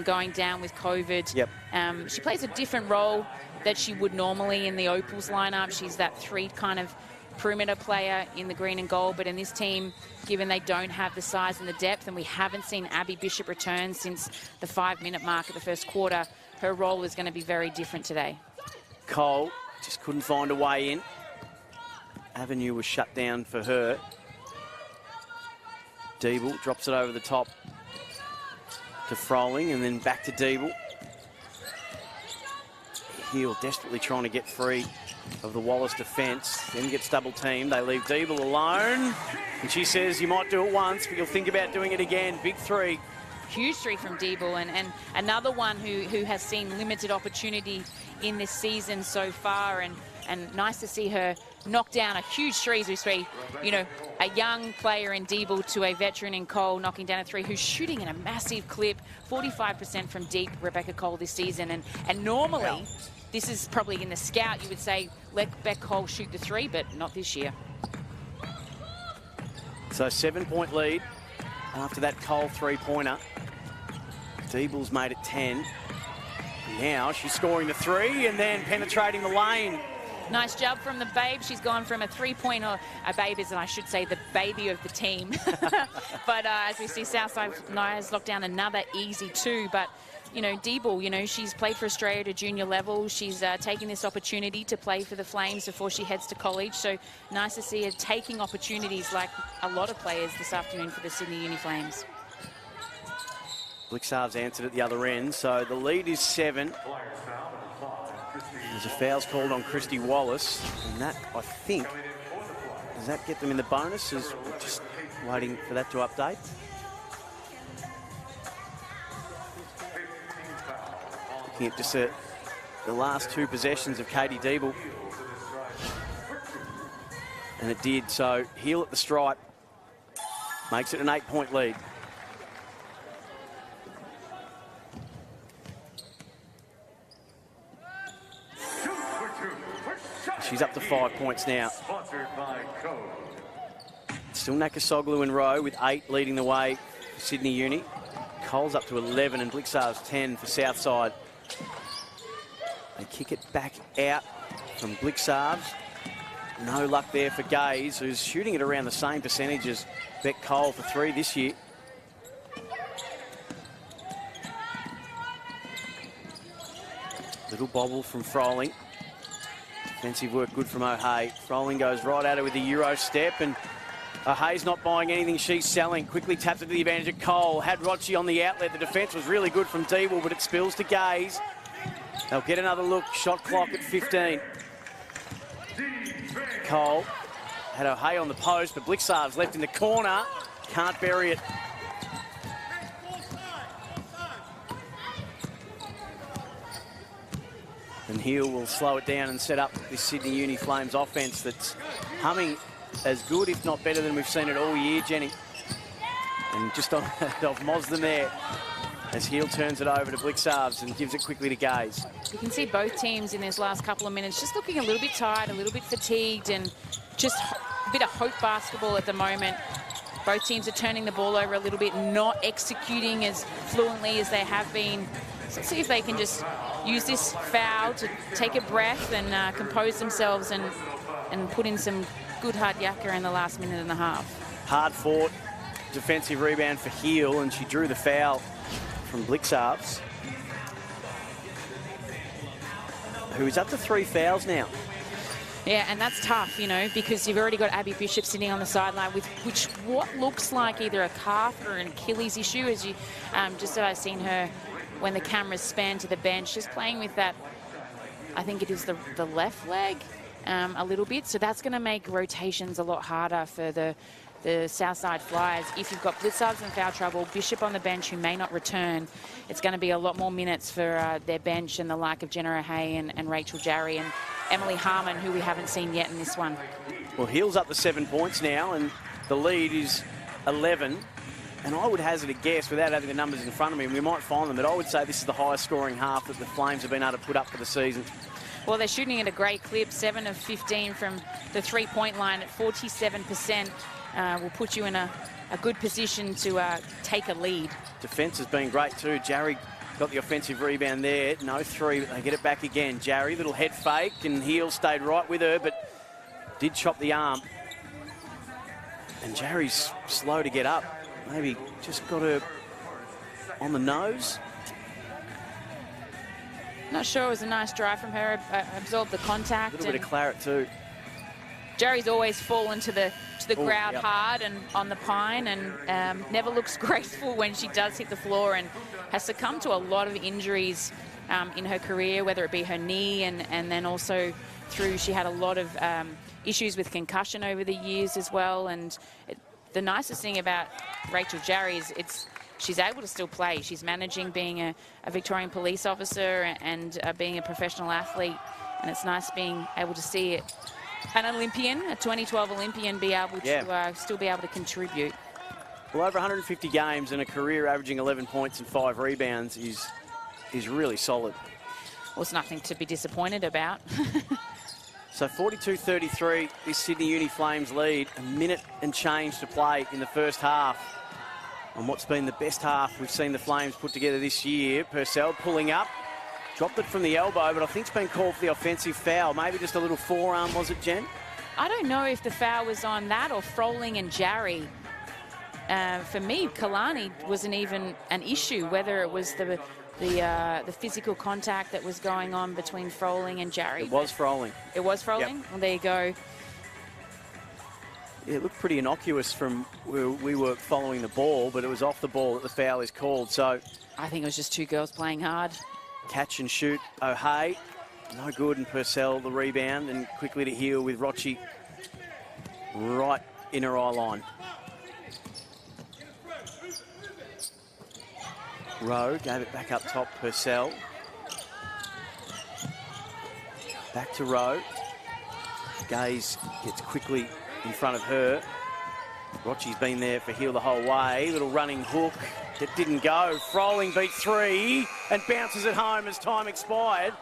D: going down with COVID.
C: Yep.
D: She plays a different role that she would normally in the Opals lineup. She's that 3 kind of perimeter player in the green and gold, but in this team, given they don't have the size and the depth, and we haven't seen Abby Bishop return since the 5-minute mark of the first quarter, her role is going to be very different today.
C: Cole just couldn't find a way in. Avenue was shut down for her. Deeble drops it over the top to Froling, and then back to Deeble. Heel desperately trying to get free of the Wallace defence, then gets double teamed. They leave Deeble alone, and she says, you might do it once, but you'll think about doing it again. Big 3.
D: Huge 3 from Deeble, and another one who has seen limited opportunity in this season so far, and nice to see her knock down a huge 3 as we see, you know, a young player in Deeble to a veteran in Cole knocking down a 3 who's shooting in a massive clip, 45% from deep, Rebecca Cole this season, and normally this is probably in the scout, you would say, let Beck Cole shoot the 3, but not this year.
C: So 7-point lead after that Cole 3-pointer. Deeble's made it 10. Now she's scoring the 3 and then penetrating the lane.
D: Nice job from the babe. She's gone from a 3-pointer, a babe is, and I should say, the baby of the team. But as we see, Southside Flyers lock down another easy 2. But, you know, Deeble, you know, she's played for Australia at a junior level. She's taking this opportunity to play for the Flames before she heads to college. So nice to see her taking opportunities like a lot of players this afternoon for the Sydney Uni Flames.
C: Blixar's answered at the other end, so the lead is 7. There's a foul's called on Christy Wallace, and that, I think, does that get them in the bonuses? We're just waiting for that to update. Looking at just the last 2 possessions of Katie Deeble. And it did. So Heel at the stripe makes it an 8-point lead. She's up to 5 points now. Still Nakasoglu in row with 8 leading the way for Sydney Uni. Cole's up to 11 and Blixar's 10 for Southside. They kick it back out from Blixar's. No luck there for Gaze, who's shooting it around the same percentage as Beck Cole for 3 this year. Little bobble from Froling. Defensive work good from O'Hay. Froling goes right at her with a Euro step, and O'Hay's not buying anything she's selling. Quickly taps it to the advantage of Cole. Had Rochi on the outlet. The defence was really good from Deeble, but it spills to Gaze. They'll get another look. Shot clock at 15. Cole had O'Hay on the post, but Blixar's left in the corner. Can't bury it. And Heel will slow it down and set up this Sydney Uni Flames offence that's humming as good, if not better, than we've seen it all year, Jenny. And just off Mosden there, as Heel turns it over to Blixarves and gives it quickly to Gaze.
D: You can see both teams in this last couple of minutes just looking a little bit tired, a little bit fatigued, and just a bit of hope basketball at the moment. Both teams are turning the ball over a little bit, not executing as fluently as they have been. So let's see if they can just use this foul to take a breath and compose themselves and put in some good hard yakka in the last minute and a half.
C: Hard fought defensive rebound for Heel, and she drew the foul from Blixarves, who is up to 3 fouls now.
D: Yeah, and that's tough, you know, because you've already got Abby Bishop sitting on the sideline with what looks like either a calf or an Achilles issue, as you just I've seen her when the cameras span to the bench, just playing with that, I think it is the left leg a little bit. So that's going to make rotations a lot harder for the Southside Flyers. If you've got Blixarves in foul trouble, Bishop on the bench who may not return, it's going to be a lot more minutes for their bench and the like of Jenna O'Hay and Rachel Jarry and Emily Harmon, who we haven't seen yet in this one.
C: Well, Heel's up to 7 points now, and the lead is 11. And I would hazard a guess, without having the numbers in front of me, and we might find them, but I would say this is the highest scoring half that the Flames have been able to put up for the season.
D: Well, they're shooting at a great clip, 7 of 15 from the three-point line at 47%. Will put you in a good position to take a lead. Defence has been great too. Jarry got the offensive rebound there. No 3, but they get it back again. Jarry, little head fake, and Heel stayed right with her, but did chop the arm. And Jarry's slow to get up. Maybe just got her on the nose. Not sure. It was a nice drive from her. Absorbed the contact. A little bit of claret too. Jarry's always fallen to the ground hard and on the pine, and never looks graceful when she does hit the floor, and has succumbed to a lot of injuries in her career, whether it be her knee and then also she had a lot of issues with concussion over the years as well. And the nicest thing about Rachel Jarry is she's able to still play. She's managing being a Victorian police officer and being a professional athlete, and it's nice being able to see it. An Olympian, a 2012 Olympian, be able to still be able to contribute. Well, over 150 games and a career averaging 11 points and 5 rebounds is really solid. Well, it's nothing to be disappointed about. So 42-33, this Sydney Uni Flames lead. A minute and change to play in the first half. On what's been the best half we've seen the Flames put together this year. Purcell pulling up. Dropped it from the elbow, but I think it's been called for the offensive foul. Maybe just a little forearm, was it, Jen? I don't know if the foul was on that or Froling and Jarry. For me, Kalani wasn't even an issue, whether it was the physical contact that was going on between Froling and Jarry. It was Froling. It was Froling? Yep. Well, there you go. Yeah, it looked pretty innocuous from where we were following the ball, but it was off the ball that the foul is called. So I think it was just two girls playing hard. Catch and shoot. O'Hay, no good, and Purcell the rebound, and quickly to Heel with Rochi right in her eye line. Rowe gave it back up top, Purcell. Back to Rowe. Gaze gets quickly
C: in front of her. Rochi's been there for Heel the whole way. Little running hook. It didn't go. Froling beat 3 and bounces it home as time expired.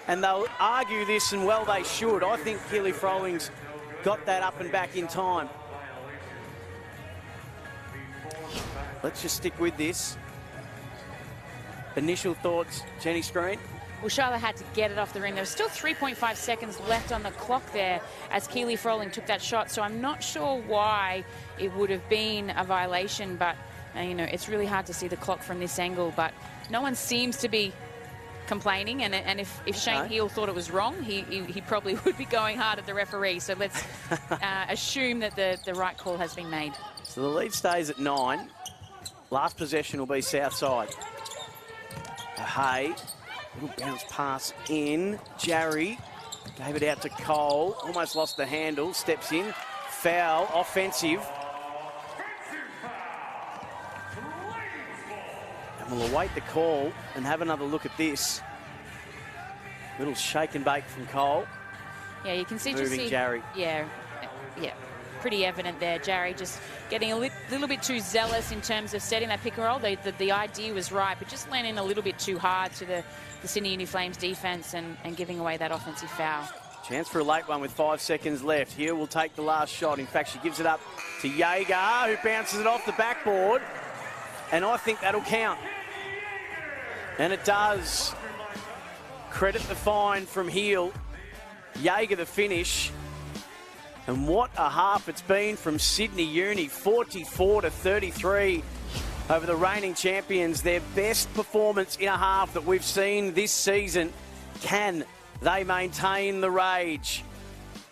C: And they'll argue this, and well they should. I think Keely Froling's got that up and back in time. Let's just stick with this. Initial thoughts, Jenny Screen?
D: Well, Charlotte had to get it off the rim. There was still 3.5 seconds left on the clock there as Keely Froling took that shot. So I'm not sure why it would have been a violation, but, you know, it's really hard to see the clock from this angle. But no one seems to be complaining, and if Shane Heel thought it was wrong, he probably would be going hard at the referee. So let's assume that the right call has been made.
C: So the lead stays at 9. Last possession will be Southside. Hay, little bounce pass in. Jarry gave it out to Cole. Almost lost the handle. Steps in. Foul. Offensive. And we'll await the call and have another look at this. Little shake and bake from Cole. Yeah, you can see Jarry. Yeah. Pretty evident there. Jarry just getting a little bit too zealous in terms of setting that pick and roll. The idea was right, but just landing a little bit too hard to the Sydney Uni Flames defence and giving away that offensive foul. Chance for a late one with 5 seconds left. Here will take the last shot. In fact, she gives it up to Jaeger, who bounces it off the backboard. And I think that'll count. And it does. Credit the find from Heel. Jaeger the finish. And what a half it's been from Sydney Uni, 44-33 over the reigning champions. Their best performance in a half that we've seen this season. Can they maintain the rage?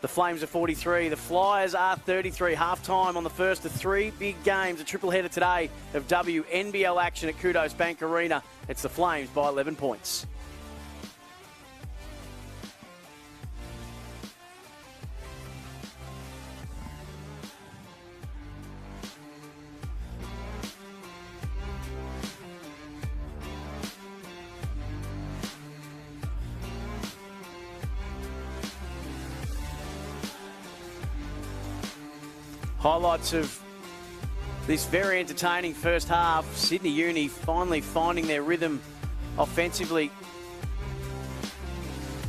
C: The Flames are 43, the Flyers are 33. Half-time on the first of 3 big games. A triple header today of WNBL action at Qudos Bank Arena. It's the Flames by 11 points. Highlights of this very entertaining first half. Sydney Uni finally finding their rhythm offensively.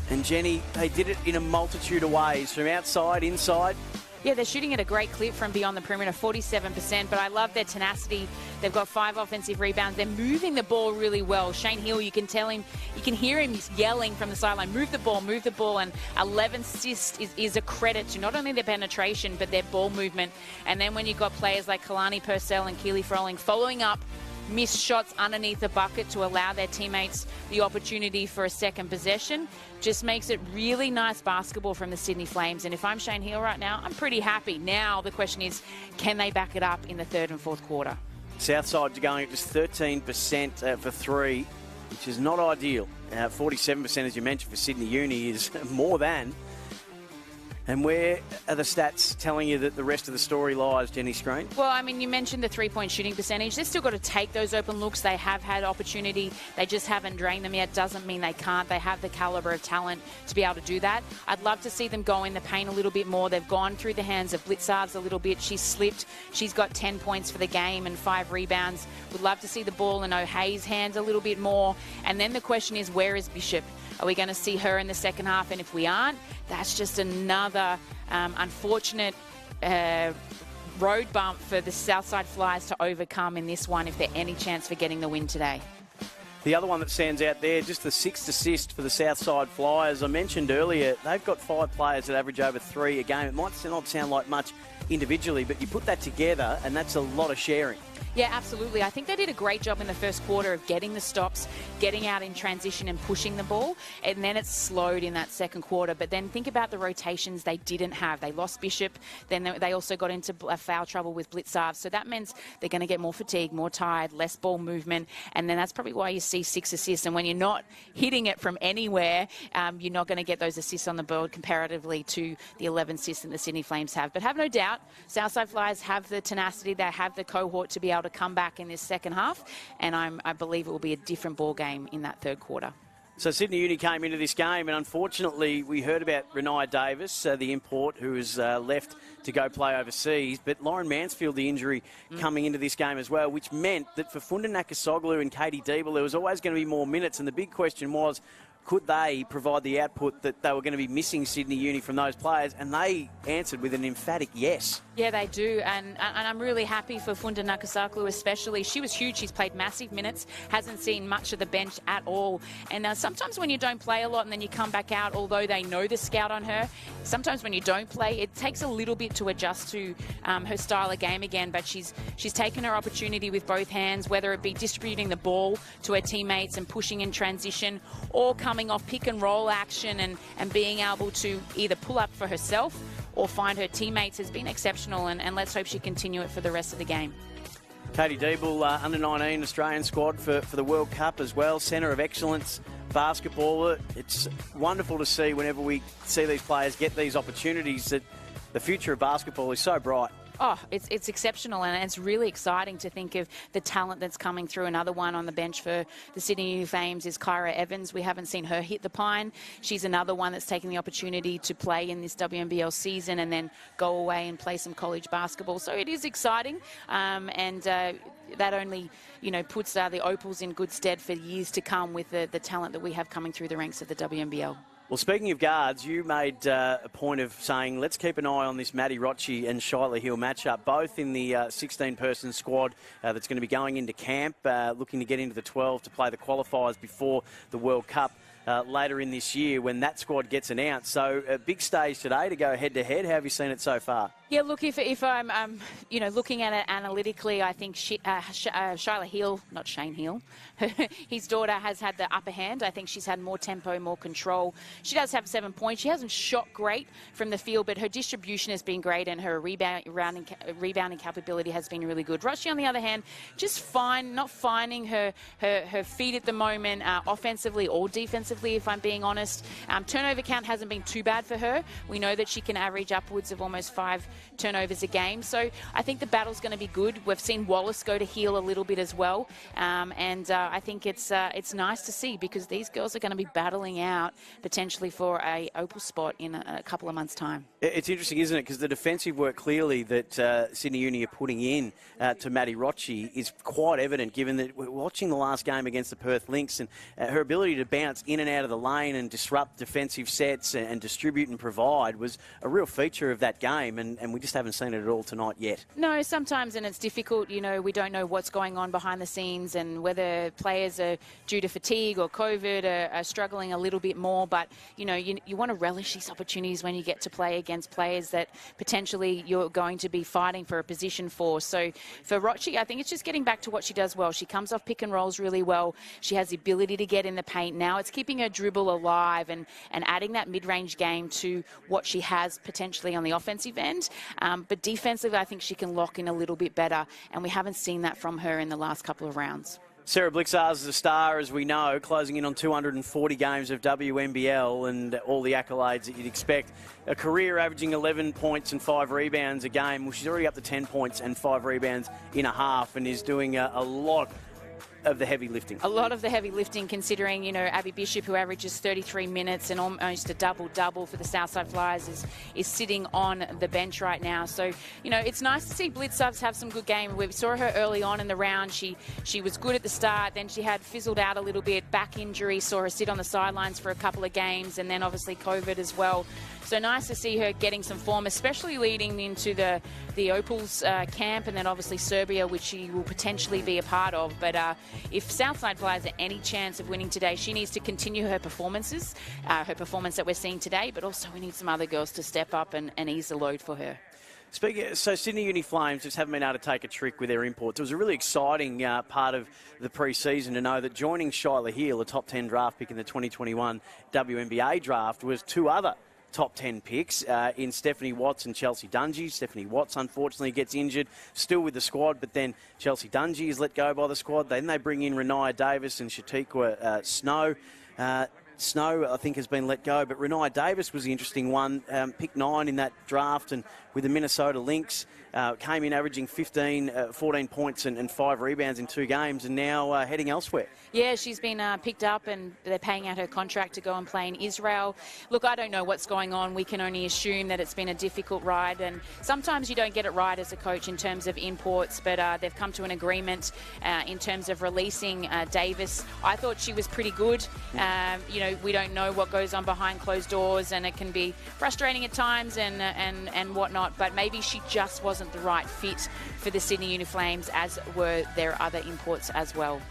C: And Jenny, they did it in a multitude of ways, from outside, inside. Yeah, they're shooting at a great clip from beyond the perimeter, 47%, but I love their tenacity. They've got 5 offensive rebounds. They're moving the ball really well. Shane Heel, you can hear him yelling from the sideline, move the ball, and 11 assists is a credit to not only their penetration, but their ball movement. And then when you've got players like Kalani Purcell and Keely Froling following up missed shots underneath the bucket to allow their teammates the opportunity for a second possession, just makes it really nice basketball from the Sydney Flames. And if I'm Shane Heel right now, I'm pretty happy. Now the question is, can they back it up in the third and fourth quarter? Southside going at just 13% for 3, which is not ideal. 47%, as you mentioned, for Sydney Uni is more than. And where are the stats telling you that the rest of the story lies, Jenny Screen? Well, I mean, you mentioned the 3-point shooting percentage. They've still got to take those open looks. They have had opportunity. They just haven't drained them yet. Doesn't mean they can't. They have the calibre of talent to be able to do that. I'd love to see them go in the paint a little bit more. They've gone through the hands of Blitzarves a little bit. She's slipped. She's got 10 points for the game and 5 rebounds. Would love to see the ball in O'Hay's hands a little bit more. And then the question is, where is Bishop? Are we going to see her in the second half? And if we aren't, that's just another unfortunate road bump for the Southside Flyers to overcome in this one if there's any chance for getting the win today. The other one that stands out there, just the 6th assist for the Southside Flyers. I mentioned earlier, they've got 5 players that average over 3 a game. It might not sound like much individually, but you put that together and that's a lot of sharing. Yeah, absolutely. I think they did a great job in the first quarter of getting the stops, getting out in transition and pushing the ball, and then it slowed in that second quarter. But then think about the rotations they didn't have. They lost Bishop, then they also got into foul trouble with Blitzarves. So that means they're going to get more fatigued, more tired, less ball movement, and then that's probably why you see 6 assists. And when you're not hitting it from anywhere, you're not going to get those assists on the board comparatively to the 11 assists that the Sydney Flames have. But have no doubt, Southside Flyers have the tenacity, they have the cohort to be able to come back in this second half, and I believe it will be a different ball game in that third quarter. So Sydney Uni came into this game, and unfortunately we heard about Renaya Davis, the import, who has left to go play overseas. But Lauren Mansfield, the injury coming into this game as well, which meant that for Funda Nakasoglu and Katie Diebel, there was always going to be more minutes. And the big question was, could they provide the output that they were going to be missing Sydney Uni from those players? And they answered with an emphatic yes.
D: Yeah, they do. And I'm really happy for Funda Nakasoglu especially. She was huge. She's played massive minutes, hasn't seen much of the bench at all. And sometimes when you don't play a lot and then you come back out, although they know the scout on her, sometimes when you don't play, it takes a little bit to adjust to her style of game again. But she's taken her opportunity with both hands, whether it be distributing the ball to her teammates and pushing in transition, or coming off pick and roll action and being able to either pull up for herself or find her teammates has been exceptional, and let's hope she continue it for the rest of the game.
C: Katie Diebel, under-19 Australian squad for the World Cup as well, centre of excellence basketballer. It's wonderful to see whenever we see these players get these opportunities that the future of basketball is so bright.
D: Oh, it's exceptional, and it's really exciting to think of the talent that's coming through. Another one on the bench for the Sydney Uni Flames is Kyra Evans. We haven't seen her hit the pine. She's another one that's taking the opportunity to play in this WNBL season and then go away and play some college basketball. So it is exciting, and that only, puts the Opals in good stead for years to come with the talent that we have coming through the ranks of the WNBL.
C: Well, speaking of guards, you made a point of saying let's keep an eye on this Maddie Rocci and Shyla Hill matchup, both in the 16-person squad that's going to be going into camp, looking to get into the 12 to play the qualifiers before the World Cup later in this year when that squad gets announced. So a big stage today to go head-to-head. How have you seen it so far?
D: Yeah, look, if I'm, looking at it analytically, I think Shyla Hill, not Shane Hill, his daughter has had the upper hand. I think she's had more tempo, more control. She does have 7 points. She hasn't shot great from the field, but her distribution has been great, and her rebounding capability has been really good. Rocci, on the other hand, just not finding her feet at the moment, offensively or defensively, if I'm being honest. Turnover count hasn't been too bad for her. We know that she can average upwards of almost 5 turnovers a game. So I think the battle's going to be good. We've seen Wallace go to heel a little bit as well. And I think it's nice to see, because these girls are going to be battling out potentially for a Opal spot in a couple of months' time.
C: It's interesting, isn't it? Because the defensive work clearly that Sydney Uni are putting in to Maddie Rocci is quite evident, given that we're watching the last game against the Perth Lynx, and her ability to bounce in and out of the lane and disrupt defensive sets and distribute and provide was a real feature of that game, and we just haven't seen it at all tonight yet.
D: No, sometimes, and it's difficult. We don't know what's going on behind the scenes and whether players are due to fatigue or COVID are struggling a little bit more, but you want to relish these opportunities when you get to play against players that potentially you're going to be fighting for a position for. So for Rocci, I think it's just getting back to what she does well. She comes off pick and rolls really well. She has the ability to get in the paint. Now it's keeping her dribble alive and adding that mid-range game to what she has potentially on the offensive end. But defensively, I think she can lock in a little bit better, and we haven't seen that from her in the last couple of rounds.
C: Sarah Blixars is a star, as we know, closing in on 240 games of WNBL and all the accolades that you'd expect. A career averaging 11 points and 5 rebounds a game. Well, she's already up to 10 points and 5 rebounds in a half, and is doing a lot of the heavy lifting. A lot of the heavy lifting, considering, Abby Bishop, who averages 33 minutes and almost a double-double for the Southside Flyers, is sitting on the bench right now. So, it's nice to see Blitzovs have some good game. We saw her early on in the round. She was good at the start, then she had fizzled out a little bit, back injury, saw her sit on the sidelines for a couple of games, and then obviously COVID as well. So nice to see her getting some form, especially leading into the Opals camp, and then obviously Serbia, which she will potentially be a part of. But if Southside Flyers are any chance of winning today, she needs to continue her performances, her performance that we're seeing today, but also we need some other girls to step up and ease the load for her. So Sydney Uni Flames just haven't been able to take a trick with their imports. It was a really exciting part of the pre-season to know that joining Shyla Hill, a top 10 draft pick in the 2021 WNBA draft, was 2 other top 10 picks in Stephanie Watts and Chelsea Dungy. Stephanie Watts, unfortunately, gets injured, still with the squad, but then Chelsea Dungy is let go by the squad. Then they bring in Renaya Davis and Shatikwa Snow. Snow, I think, has been let go, but Renee Davis was the interesting one. Picked 9 in that draft, and with the Minnesota Lynx, came in averaging 14 points and 5 rebounds in 2 games, and now heading elsewhere.
D: Yeah, she's been picked up, and they're paying out her contract to go and play in Israel. Look, I don't know what's going on. We can only assume that it's been a difficult ride, and sometimes you don't get it right as a coach in terms of imports, but they've come to an agreement in terms of releasing Davis. I thought she was pretty good. You know, we don't know what goes on behind closed doors, and it can be frustrating at times and whatnot, but maybe she just wasn't the right fit for the Sydney Uniflames, as were their other imports as well.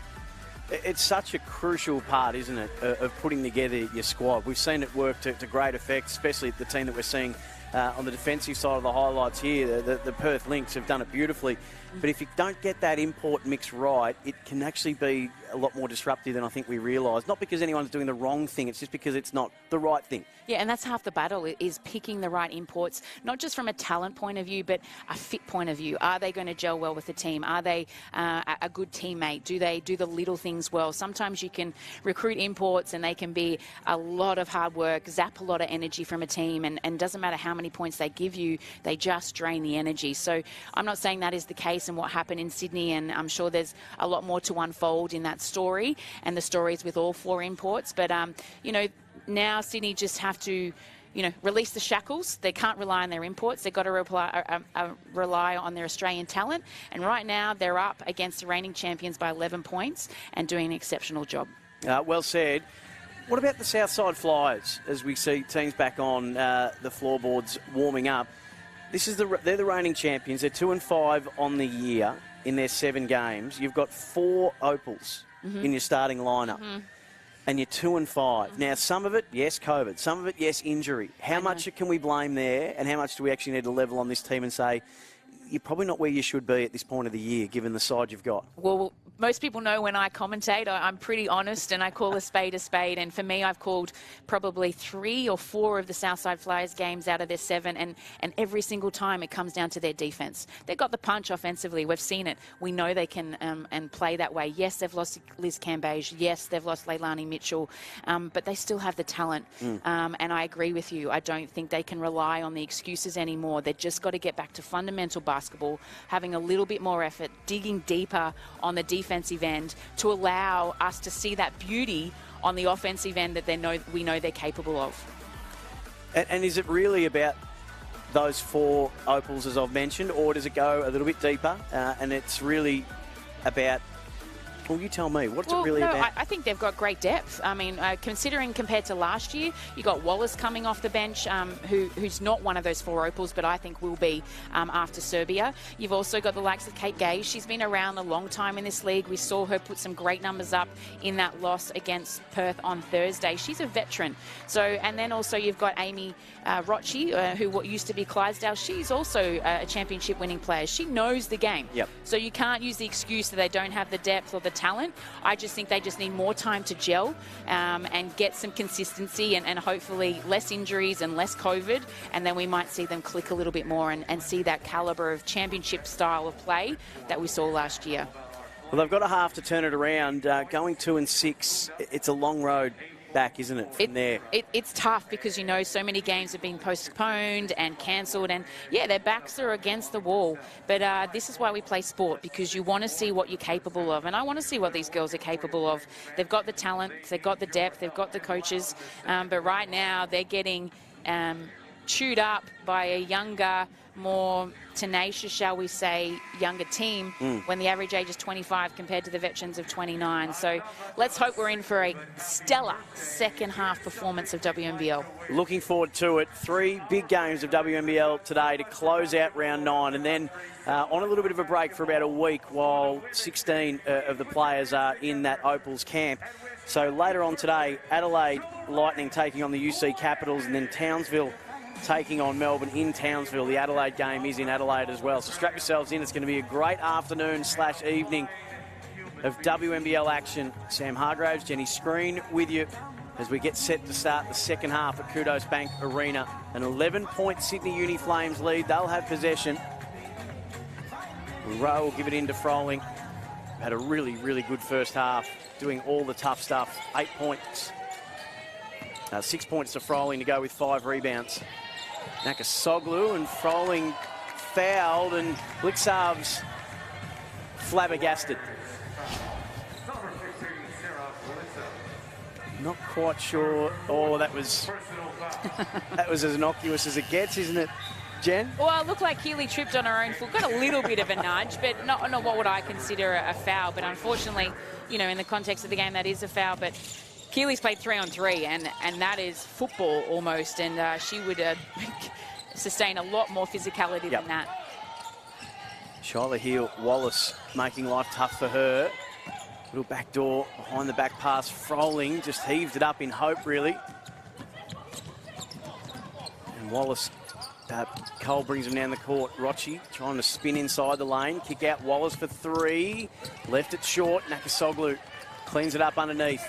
C: It's such a crucial part, isn't it, of putting together your squad. We've seen it work to great effect, especially the team that we're seeing on the defensive side of the highlights here. The Perth Lynx have done it beautifully. But if you don't get that import mix right, it can actually be a lot more disruptive than I think we realise. Not because anyone's doing the wrong thing, it's just because it's not the right thing.
D: Yeah, and that's half the battle, is picking the right imports, not just from a talent point of view, but a fit point of view. Are they going to gel well with the team? Are they a good teammate? Do they do the little things well? Sometimes you can recruit imports and they can be a lot of hard work, zap a lot of energy from a team, and doesn't matter how many points they give you, they just drain the energy. So I'm not saying that is the case and what happened in Sydney, and I'm sure there's a lot more to unfold in that story and the stories with all 4 imports. But, you know, now Sydney just have to, you know, release the shackles. They can't rely on their imports. They've got to rely on their Australian talent. And right now they're up against the reigning champions by 11 points and doing an exceptional job. Well
C: said. What about the Southside Flyers as we see teams back on the floorboards warming up? They're the reigning champions. They're 2-5 on the year in their 7 games. You've got 4 opals in your starting lineup. And you're 2-5. Now, some of it, yes, COVID. Some of it, yes, injury. How much can we blame there, and how much do we actually need to level on this team and say, you're probably not where you should be at this point of the year, given the side you've got? Well,
D: most people know when I commentate, I'm pretty honest, and I call a spade a spade. And for me, I've called probably 3 or 4 of the Southside Flyers games out of their 7, and every single time it comes down to their defence. They've got the punch offensively. We've seen it. We know they can and play that way. Yes, they've lost Liz Cambage. Yes, they've lost Leilani Mitchell, but they still have the talent. And I agree with you. I don't think they can rely on the excuses anymore. They've just got to get back to fundamental basketball, having a little bit more effort, digging deeper on the defensive end to allow us to see that beauty on the offensive end that we know they're capable of.
C: And is it really about those 4 opals, as I've mentioned, or does it go a little bit deeper and it's really about... Well, you tell me. What's it really about?
D: I think they've got great depth. I mean, considering compared to last year, you got Wallace coming off the bench, who's not one of those 4 opals, but I think will be after Serbia. You've also got the likes of Kate Gay. She's been around a long time in this league. We saw her put some great numbers up in that loss against Perth on Thursday. She's a veteran. So, and then also you've got Amy Rocci, who used to be Clydesdale. She's also a championship-winning player. She knows the game.
C: Yep.
D: So you can't use the excuse that they don't have the depth or the talent. I just think they just need more time to gel and get some consistency and hopefully less injuries and less COVID, and then we might see them click a little bit more and see that calibre of championship style of play that we saw last year.
C: Well, they've got a half to turn it around. Going 2-6, it's a long road back, isn't it, from there?
D: It's tough because, you know, so many games have been postponed and cancelled, and yeah, their backs are against the wall, but this is why we play sport, because you want to see what you're capable of, and I want to see what these girls are capable of. They've got the talent, they've got the depth, they've got the coaches, but right now they're getting chewed up by a younger, more tenacious, shall we say, younger team when the average age is 25 compared to the veterans of 29. So let's hope we're in for a stellar second half performance of WNBL.
C: Looking forward to it. 3 big games of WNBL today to close out round 9, and then on a little bit of a break for about a week while 16 of the players are in that Opals camp. So later on today, Adelaide Lightning taking on the UC Capitals, and then Townsville taking on Melbourne in Townsville. The Adelaide game is in Adelaide as well. So strap yourselves in. It's going to be a great afternoon/evening of WNBL action. Sam Hargraves, Jenny Screen with you as we get set to start the second half at Qudos Bank Arena. An 11-point Sydney Uni Flames lead. They'll have possession. Rowe will give it into Froling. Had a really, really good first half, doing all the tough stuff. 8 points 6 points to Froling to go with 5 rebounds. Nakasoglu and Froling fouled, and Blixarv's flabbergasted. Not quite sure. Oh, that was as innocuous as it gets, isn't it, Jen?
D: Well, it looked like Keely tripped on her own foot. Got a little bit of a nudge, but not what would I consider a foul. But unfortunately, you know, in the context of the game, that is a foul. But Keely's played 3-on-3, and that is football almost. And she would sustain a lot more physicality than that.
C: Shyla Heal-Wallace making life tough for her. Little back door behind the back pass. Froling just heaved it up in hope, really. And Wallace, Cole brings him down the court. Rochi trying to spin inside the lane. Kick out Wallace for 3. Left it short. Nakasoglu cleans it up underneath.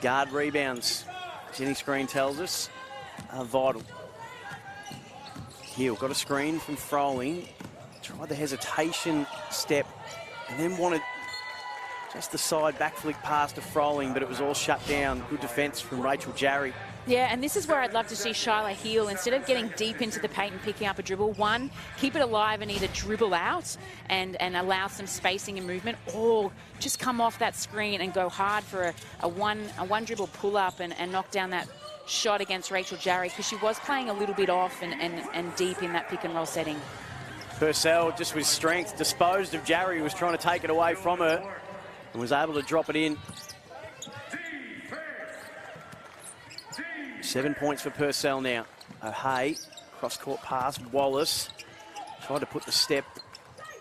C: Guard rebounds, Jenny Screen tells us, are vital. Hill got a screen from Froling. Tried the hesitation step and then wanted just the side back flick pass to Froling, but it was all shut down. Good defence from Rachel Jarry.
D: Yeah, and this is where I'd love to see Shyla Heal, instead of getting deep into the paint and picking up a dribble, one, keep it alive and either dribble out and allow some spacing and movement, or just come off that screen and go hard for a one dribble pull up and knock down that shot against Rachel Jarry, because she was playing a little bit off and deep in that pick and roll setting.
C: Purcell, just with strength, disposed of Jarry, who was trying to take it away from her and was able to drop it in. 7 points for Purcell now. O'Hay, cross-court pass. Wallace tried to put the step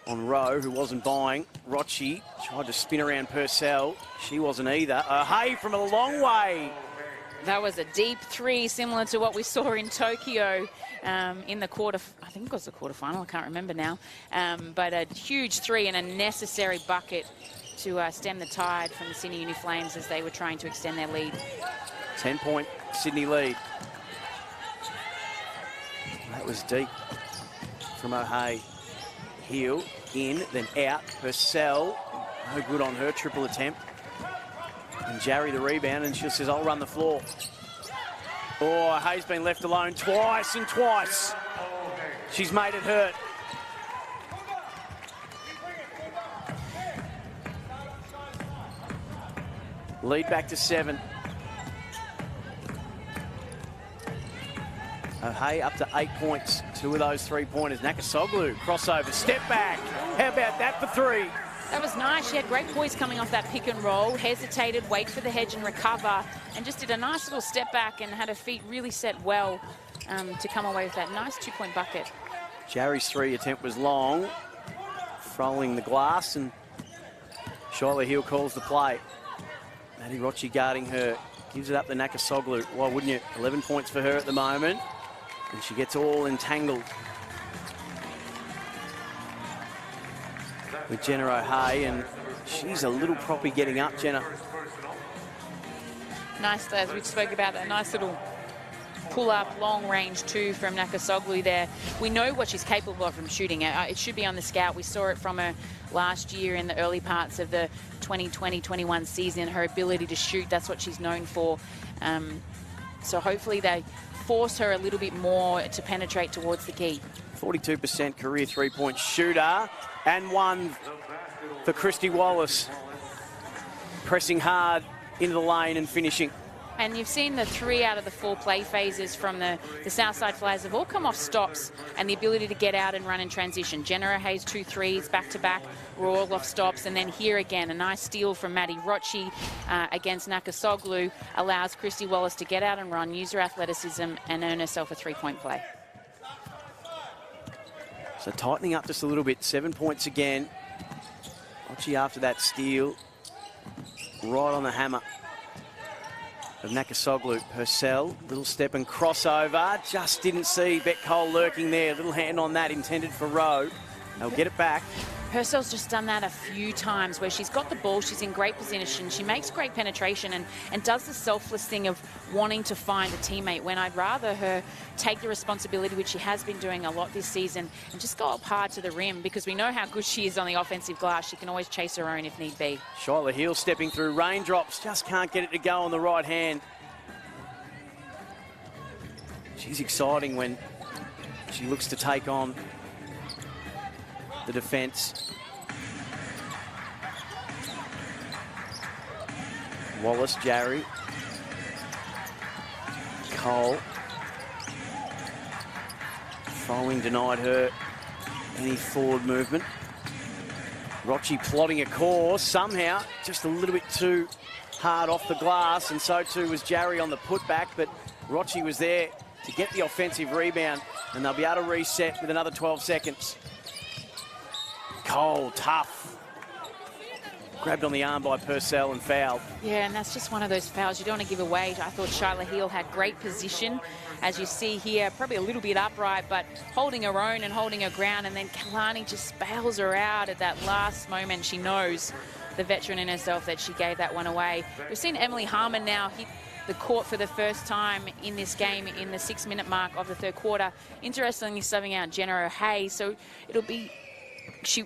C: on Rowe, who wasn't buying. Rochi tried to spin around Purcell. She wasn't either. O'Hay from a long way.
D: That was a deep 3, similar to what we saw in Tokyo in the I think it was the quarterfinal, I can't remember now. But a huge 3 and a necessary bucket to stem the tide from the Sydney Uni Flames as they were trying to extend their lead.
C: 10-point Sydney lead. That was deep from O'Hay. Heel, in, then out. Purcell, no good on her triple attempt. And Jarry the rebound, and she says, I'll run the floor. Oh, O'Hay's been left alone twice and twice. She's made it hurt. Lead back to 7. O'Hay up to 8 points. 2 of those 3-pointers. Nakasoglu, crossover, step back. How about that for 3?
D: That was nice. She had great poise coming off that pick and roll, hesitated, wait for the hedge and recover, and just did a nice little step back and had her feet really set well to come away with that nice 2-point bucket.
C: Jarry's 3 attempt was long, Froling the glass, and Shyla Hill calls the play. Maddie Rochi guarding her, gives it up to Nakasoglu. Why wouldn't you? 11 points for her at the moment, and she gets all entangled with Jenna O'Hay, and she's a little proppy getting up, Jenna.
D: Nice, as we spoke about, that nice little pull-up, long-range 2 from Nakasoglu there. We know what she's capable of from shooting. It should be on the scout. We saw it from her last year in the early parts of the 2020-21 season. Her ability to shoot, that's what she's known for. So hopefully they force her a little bit more to penetrate towards the key.
C: 42% career 3-point shooter, and 1 for Christy Wallace. Pressing hard into the lane and finishing.
D: And you've seen the 3 out of the 4 play phases from the Southside Flyers have all come off stops and the ability to get out and run in transition. Jenna O'Hay's 2 threes back-to-back were all off stops. And then here again, a nice steal from Maddie Rochi against Nakasoglu allows Christy Wallace to get out and run, use her athleticism, and earn herself a 3-point play.
C: So tightening up just a little bit. 7 points again. Rochi after that steal. Right on the hammer of Nakasoglu. Purcell, little step and crossover. Just didn't see Bet Cole lurking there. Little hand on that intended for Rowe. They'll get it back.
D: Purcell's just done that a few times where she's got the ball, she's in great position, she makes great penetration and does the selfless thing of wanting to find a teammate, when I'd rather her take the responsibility, which she has been doing a lot this season, and just go up hard to the rim, because we know how good she is on the offensive glass. She can always chase her own if need be.
C: Shyla Hill stepping through raindrops, just can't get it to go on the right hand. She's exciting when she looks to take on the defence. Wallace, Jarry. Cole. Froling denied her any forward movement. Rochi plotting a course, somehow just a little bit too hard off the glass, and so too was Jarry on the putback, but Rochi was there to get the offensive rebound, and they'll be able to reset with another 12 seconds. Cole, tough. Grabbed on the arm by Purcell and fouled.
D: Yeah, and that's just one of those fouls you don't want to give away. I thought Shyla Heal had great position, as you see here, probably a little bit upright, but holding her own and holding her ground, and then Kalani just bails her out at that last moment. She knows, the veteran in herself, that she gave that one away. We've seen Emily Harmon now hit the court for the first time in this game in the 6-minute mark of the third quarter. Interestingly, subbing out Jenna O'Hay, so it'll be...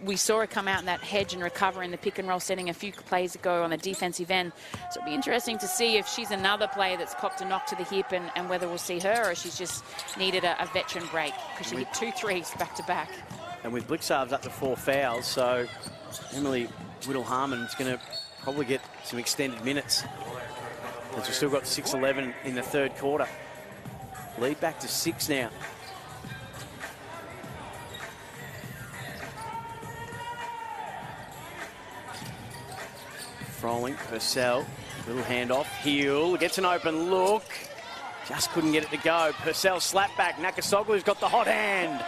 D: we saw her come out in that hedge and recover in the pick and roll setting a few plays ago on the defensive end. So it'll be interesting to see if she's another player that's copped a knock to the hip, and whether we'll see her or she's just needed a veteran break, because she hit 2 threes back to back.
C: And with Blixarves up to 4 fouls, so Emily Whittle-Harmon's going to probably get some extended minutes, as we've still got 6-11 in the third quarter. Lead back to 6 now. Froling, Purcell, little handoff. Heal, gets an open look. Just couldn't get it to go. Purcell slap back. Nakasoglu's got the hot hand.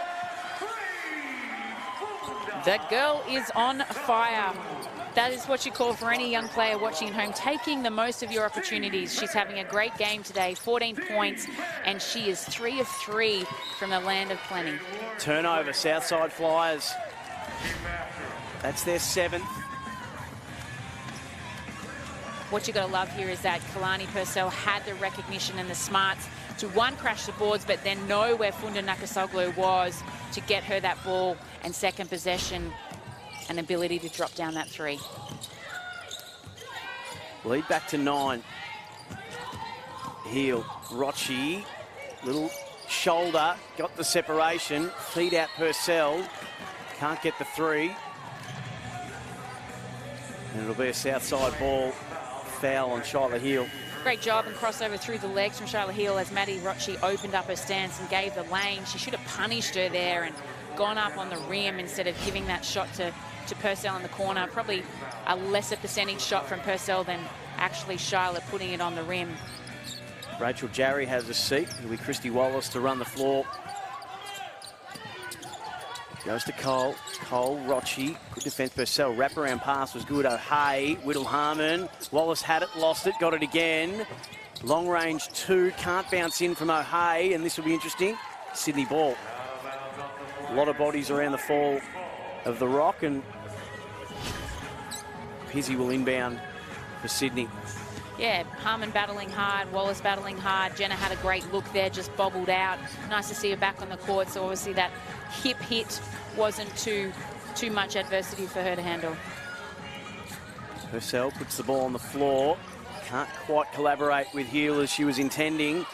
D: The girl is on fire. That is what you call for any young player watching at home, taking the most of your opportunities. She's having a great game today, 14 points, and she is 3 of 3 from the land of plenty.
C: Turnover, Southside Flyers. That's their 7th.
D: What you got to love here is that Kalani Purcell had the recognition and the smarts to, one, crash the boards, but then know where Funda Nakasoglu was to get her that ball, and second possession, an ability to drop down that 3.
C: Lead back to 9. Heel, Rochi, little shoulder, got the separation, feed out Purcell, can't get the 3. And it'll be a Southside ball. Foul on Shyla Heal.
D: Great job and crossover through the legs from Shyla Heal as Maddie Rochi opened up her stance and gave the lane. She should have punished her there and gone up on the rim instead of giving that shot to Purcell in the corner. Probably a lesser percentage shot from Purcell than actually Shyla putting it on the rim.
C: Rachel Jarry has a seat. It'll be Christy Wallace to run the floor. Goes to Cole. Cole, Rochi. Good defence, Purcell. Wraparound pass was good. O'Hay, Whittle-Harmon. Wallace had it, lost it, got it again. Long range 2. Can't bounce in from O'Hay, and this will be interesting. Sydney ball. A lot of bodies around the fall of the rock, and Pizzi will inbound for Sydney.
D: Yeah, Harmon battling hard, Wallace battling hard. Jenna had a great look there, just bobbled out. Nice to see her back on the court, so obviously that hip hit wasn't too much adversity for her to handle.
C: Purcell puts the ball on the floor. Can't quite collaborate with Heal as she was intending.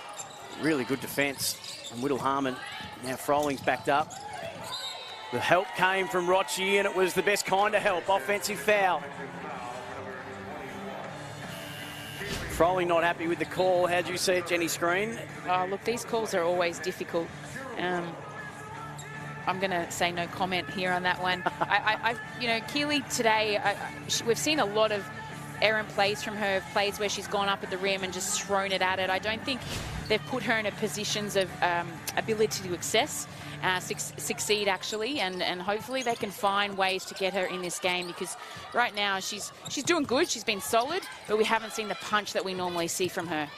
C: Really good defence. And Whittle-Harmon, now Froling's backed up. The help came from Rochi, and it was the best kind of help. Offensive foul. Froling not happy with the call. How do you see it, Jenny Screen?
D: Oh, look, these calls are always difficult. I'm going to say no comment here on that one. You know, Keely today, we've seen a lot of errant plays from her, plays where she's gone up at the rim and just thrown it at it. I don't think they've put her in a positions of ability to succeed actually, and hopefully they can find ways to get her in this game, because right now she's doing good. She's been solid, but we haven't seen the punch that we normally see from her.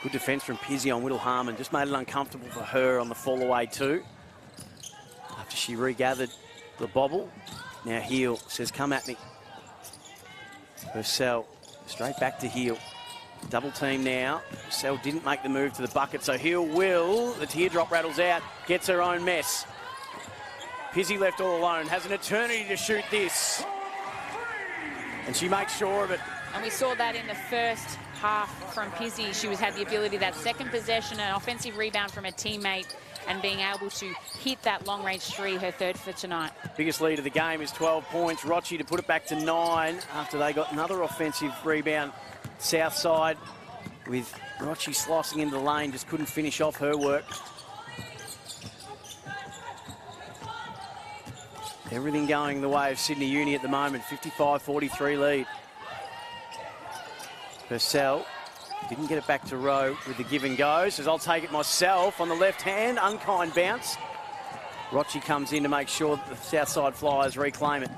C: Good defence from Pizzi on Whittle-Harmon. Just made it uncomfortable for her on the fall away too. After she regathered the bobble. Now Heal says, come at me. Purcell straight back to Heal. Double team now. Purcell didn't make the move to the bucket, so Heal will. The teardrop rattles out, gets her own mess. Pizzi left all alone, has an eternity to shoot this. And she makes sure of it.
D: And we saw that in the first half from Pizzi. She had the ability, that second possession, an offensive rebound from a teammate, and being able to hit that long-range three, her third for tonight.
C: Biggest lead of the game is 12 points. Rochi to put it back to 9 after they got another offensive rebound. Southside with Rochi slossing into the lane, just couldn't finish off her work. Everything going the way of Sydney Uni at the moment, 55-43 lead. Purcell didn't get it back to Rowe with the give and go. Says, I'll take it myself on the left hand. Unkind bounce. Rochi comes in to make sure that the Southside Flyers reclaim it.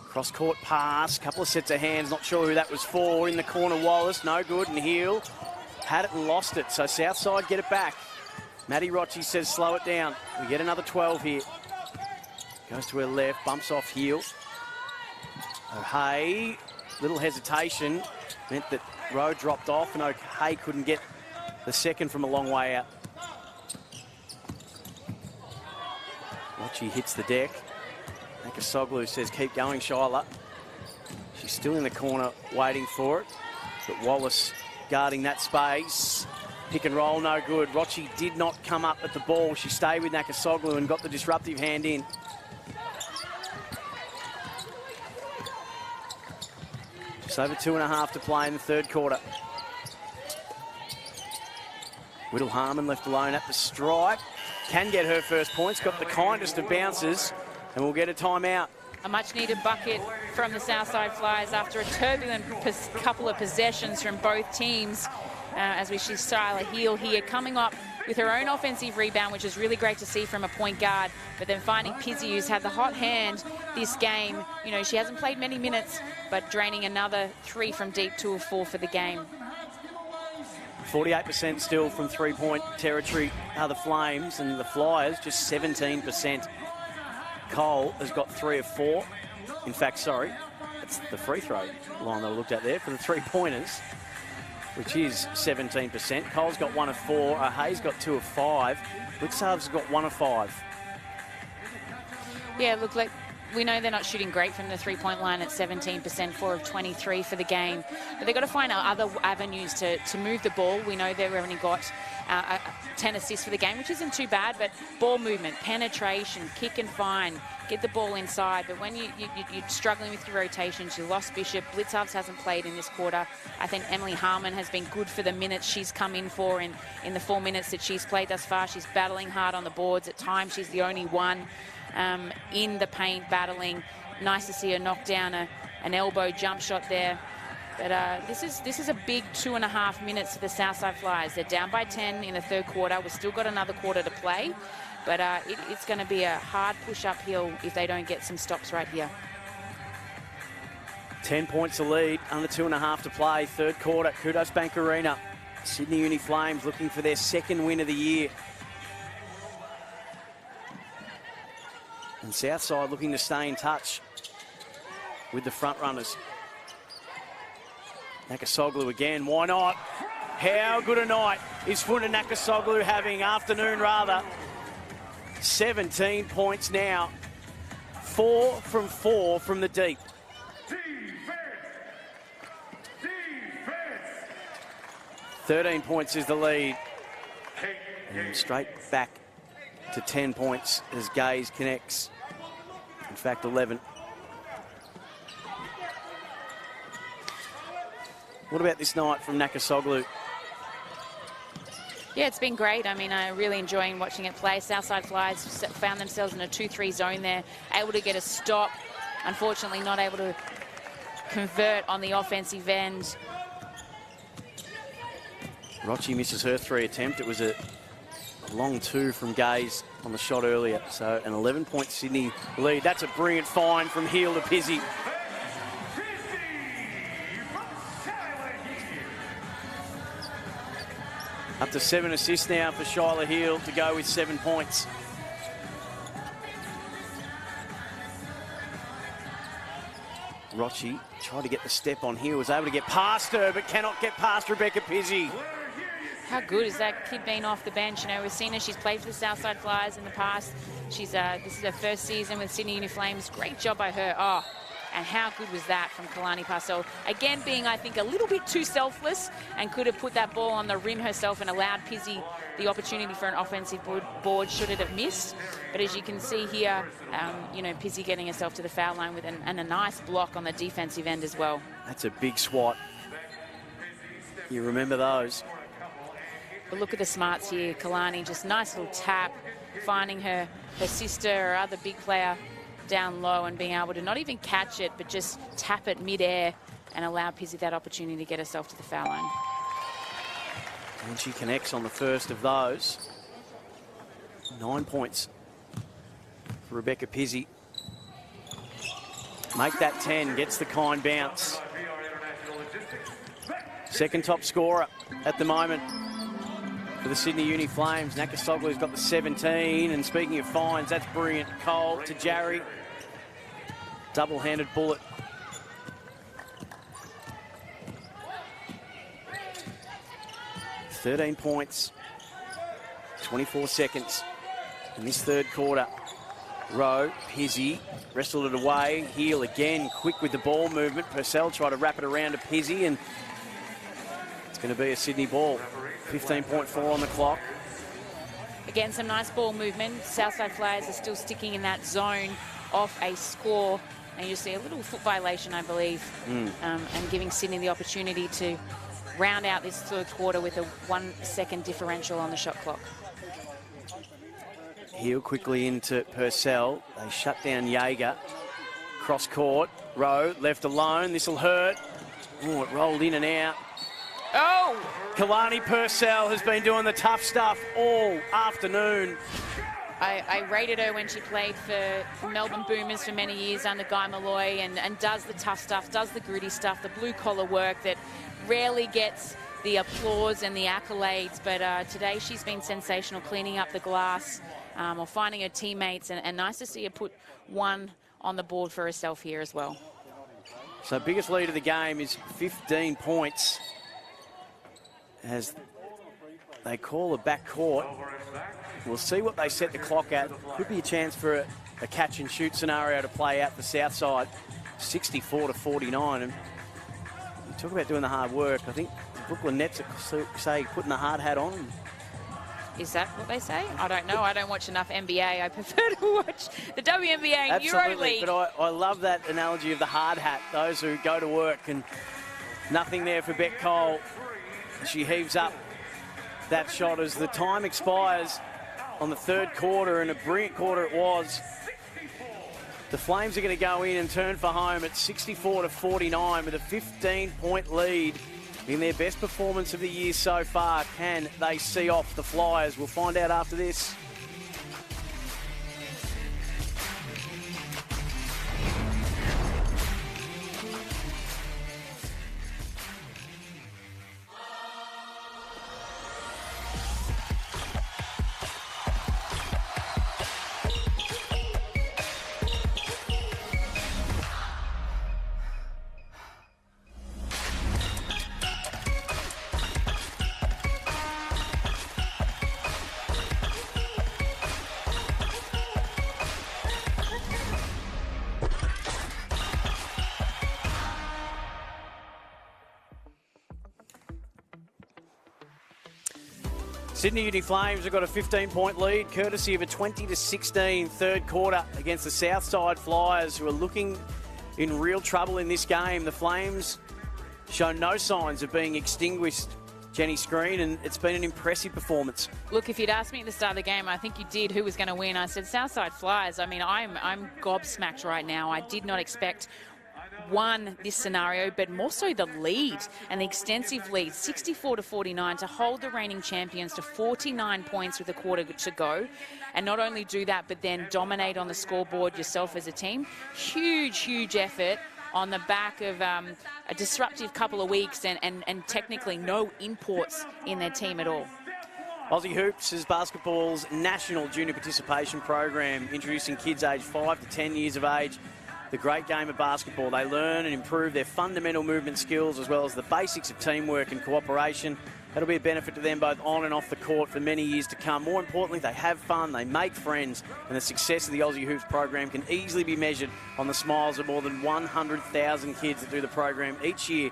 C: Cross-court pass, couple of sets of hands. Not sure who that was for. In the corner, Wallace, no good, and Heel had it and lost it. So Southside get it back. Maddie Rochi says, slow it down. We get another 12 here. Goes to her left, bumps off Heel. O'Hay, little hesitation. Meant that Rowe dropped off and O'Hay couldn't get the second from a long way out. Rochi hits the deck. Nakasoglu says, keep going, Shyla. She's still in the corner waiting for it. But Wallace guarding that space. Pick and roll, no good. Rochi did not come up at the ball. She stayed with Nakasoglu and got the disruptive hand in. Just over 2.5 to play in the third quarter. Whittle Harmon left alone at the strike. Can get her first points, got the kindest of bounces, and we'll get a timeout.
D: A much-needed bucket from the Southside Flyers after a turbulent couple of possessions from both teams. As we see Shyla Heel here coming up with her own offensive rebound, which is really great to see from a point guard, but then finding Pizzi, who's had the hot hand this game. You know, she hasn't played many minutes, but draining another 3 from deep, 2 of 4 for the game.
C: 48% still from three-point territory are the Flames, and the Flyers just 17%. Cole has got 3 of 4. In fact, sorry, that's the free throw line that I looked at there for the three-pointers, which is 17%. Cole's got 1 of 4. Hayes got 2 of 5. Blitzarves got 1 of 5.
D: Yeah, look, like we know they're not shooting great from the three-point line at 17%, 4 of 23 for the game. But they've got to find other avenues to move the ball. We know they've only got 10 assists for the game, which isn't too bad, but ball movement, penetration, kick and find, get the ball inside. But when you're struggling with your rotations, you lost Bishop. Blitzarves hasn't played in this quarter. I think Emily Harmon has been good for the minutes she's come in for in the 4 minutes that she's played thus far. She's battling hard on the boards. At times, she's the only one in the paint battling. Nice to see her knock down an elbow jump shot there. But this is a big 2.5 minutes for the Southside Flyers. They're down by 10 in the third quarter. We've still got another quarter to play. But it's going to be a hard push uphill if they don't get some stops right here.
C: 10 points to lead, under 2.5 to play. Third quarter, Qudos Bank Arena. Sydney Uni Flames looking for their second win of the year. And Southside looking to stay in touch with the front runners. Nakasoglu again, why not? How good a night is Funda Nakasoglu having, afternoon rather. 17 points now. 4 from 4 from the deep. 13 points is the lead. And straight back to 10 points as Gaze connects. In fact, 11. What about this night from Nakasoglu?
D: Yeah, it's been great. I mean, I'm really enjoying watching it play. Southside Flyers found themselves in a 2-3 zone there, able to get a stop. Unfortunately, not able to convert on the offensive end.
C: Rochi misses her 3 attempt. It was a long 2 from Gaze on the shot earlier. So an 11-point Sydney lead. That's a brilliant find from Heel to Pizzi. Up to 7 assists now for Shyla Heel to go with 7 points. Rochi tried to get the step on Heel, was able to get past her, but cannot get past Rebecca Pizzi.
D: How good is that kid being off the bench? You know, we've seen her. She's played for the Southside Flyers in the past. She's this is her first season with Sydney Uni Flames. Great job by her. Oh, And how good was that from Kalani Parcell? Again, being, I think, a little bit too selfless and could have put that ball on the rim herself and allowed Pizzi the opportunity for an offensive board should it have missed. But as you can see here, you know, Pizzi getting herself to the foul line with and a nice block on the defensive end as well.
C: That's a big swat. You remember those.
D: But look at the smarts here. Kalani, just nice little tap, finding her sister or other big player down low and being able to not even catch it, but just tap it mid-air and allow Pizzi that opportunity to get herself to the foul line.
C: And she connects on the first of those. 9 points for Rebecca Pizzi. Make that 10, gets the kind bounce. Second top scorer at the moment for the Sydney Uni Flames. Nakasoglu's got the 17, and speaking of fines, that's brilliant. Cole to Jarry. Double-handed bullet. $13 points, 24 seconds in this third quarter. Rowe, Pizzi, wrestled it away. Heel again, quick with the ball movement. Purcell tried to wrap it around to Pizzi, and it's going to be a Sydney ball. 15.4 on the clock.
D: Again, some nice ball movement. Southside Flyers are still sticking in that zone off a score. And you see a little foot violation, I believe, and giving Sydney the opportunity to round out this third quarter with a 1 second differential on the shot clock.
C: Heel quickly into Purcell. They shut down Jaeger. Cross court. Rowe left alone. This will hurt. Oh, it rolled in and out.
D: Oh!
C: Kalani Purcell has been doing the tough stuff all afternoon.
D: I rated her when she played for Melbourne Boomers for many years under Guy Malloy and does the tough stuff, does the gritty stuff, the blue-collar work that rarely gets the applause and the accolades. But today she's been sensational, cleaning up the glass or finding her teammates. And nice to see her put one on the board for herself here as well.
C: So biggest lead of the game is 15 points as they call a backcourt. We'll see what they set the clock at. Could be a chance for a catch-and-shoot scenario to play out for Southside. 64-49. And you talk about doing the hard work. I think the Brooklyn Nets say putting the hard hat on.
D: Is that what they say? I don't know. I don't watch enough NBA. I prefer to watch the WNBA and
C: Absolutely,
D: EuroLeague.
C: but I love that analogy of the hard hat. Those who go to work, and nothing there for Beck Cole. She heaves up that shot as the time expires on the third quarter, and a brilliant quarter it was. The Flames are going to go in and turn for home at 64-49 with a 15-point lead in their best performance of the year so far. Can they see off the Flyers? We'll find out after this. Sydney Uni Flames have got a 15-point lead, courtesy of a 20-16 third quarter against the Southside Flyers, who are looking in real trouble in this game. The Flames show no signs of being extinguished, Jenny Screen, and it's been an impressive performance.
D: Look, if you'd asked me at the start of the game, I think you did, who was going to win. I said Southside Flyers. I mean, I'm gobsmacked right now. I did not expect this scenario, but more so the lead and the extensive lead, 64-49, to hold the reigning champions to 49 points with a quarter to go. And not only do that, but then dominate on the scoreboard yourself as a team. Huge, huge effort on the back of a disruptive couple of weeks and technically no imports in their team at all.
C: Aussie Hoops is basketball's national junior participation program, introducing kids aged 5 to 10 years of age the great game of basketball. They learn and improve their fundamental movement skills as well as the basics of teamwork and cooperation That'll be a benefit to them both on and off the court for many years to come. More importantly, they have fun, they make friends, and the success of the Aussie Hoops program can easily be measured on the smiles of more than 100,000 kids that do the program each year.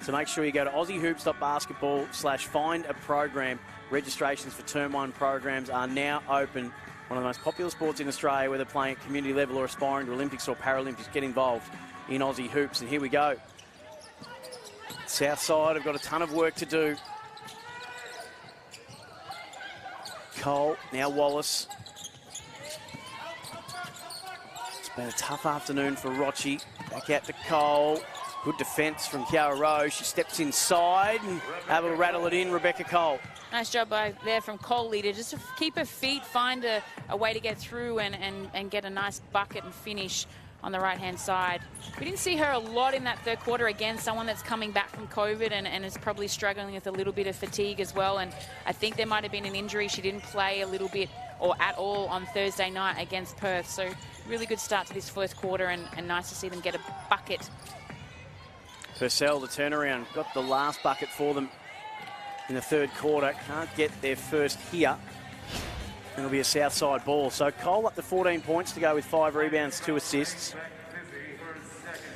C: So make sure you go to aussiehoops.basketball/find a program. Registrations for Term 1 programs are now open. One of the most popular sports in Australia, whether playing at community level or aspiring to Olympics or Paralympics. Get involved in Aussie Hoops. And here we go. Southside have got a ton of work to do. Cole, now Wallace. It's been a tough afternoon for Rochi. Back out to Cole. Good defence from Kiara Rowe. She steps inside and able to rattle it in, Rebecca Cole.
D: Nice job there from Cole leader, just to keep her feet, find a way to get through and get a nice bucket and finish on the right-hand side. We didn't see her a lot in that third quarter. Again, someone that's coming back from COVID and is probably struggling with a little bit of fatigue as well. And I think there might have been an injury. She didn't play a little bit or at all on Thursday night against Perth. So really good start to this first quarter and nice to see them get a bucket.
C: Purcell, the turnaround, got the last bucket for them in the third quarter. Can't get their first here. It'll be a Southside ball. So Cole up to 14 points to go with 5 rebounds, 2 assists.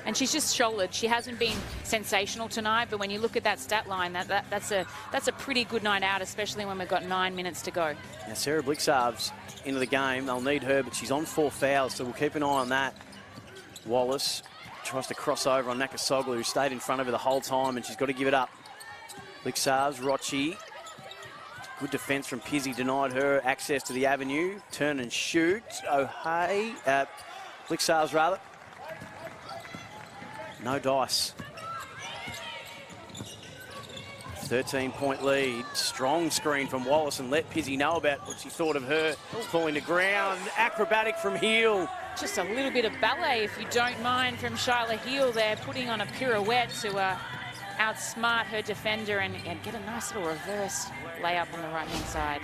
D: And she's just solid. She hasn't been sensational tonight, but when you look at that stat line, that's a pretty good night out, especially when we've got 9 minutes to go.
C: Now Sarah Blixarv's into the game. They'll need her, but she's on 4 fouls, so we'll keep an eye on that. Wallace tries to cross over on Nakasoglu, who stayed in front of her the whole time, and she's got to give it up. Blixarv's, Rochi. Good defence from Pizzi, denied her access to the avenue. Turn and shoot. O'Hay, Blixarv's rather. No dice. 13-point lead. Strong screen from Wallace and let Pizzi know about what she thought of her. Falling to ground. Acrobatic from Heel.
D: Just a little bit of ballet, if you don't mind, from Shyla Heel there, putting on a pirouette to outsmart her defender and get a nice little reverse layup on the right-hand side.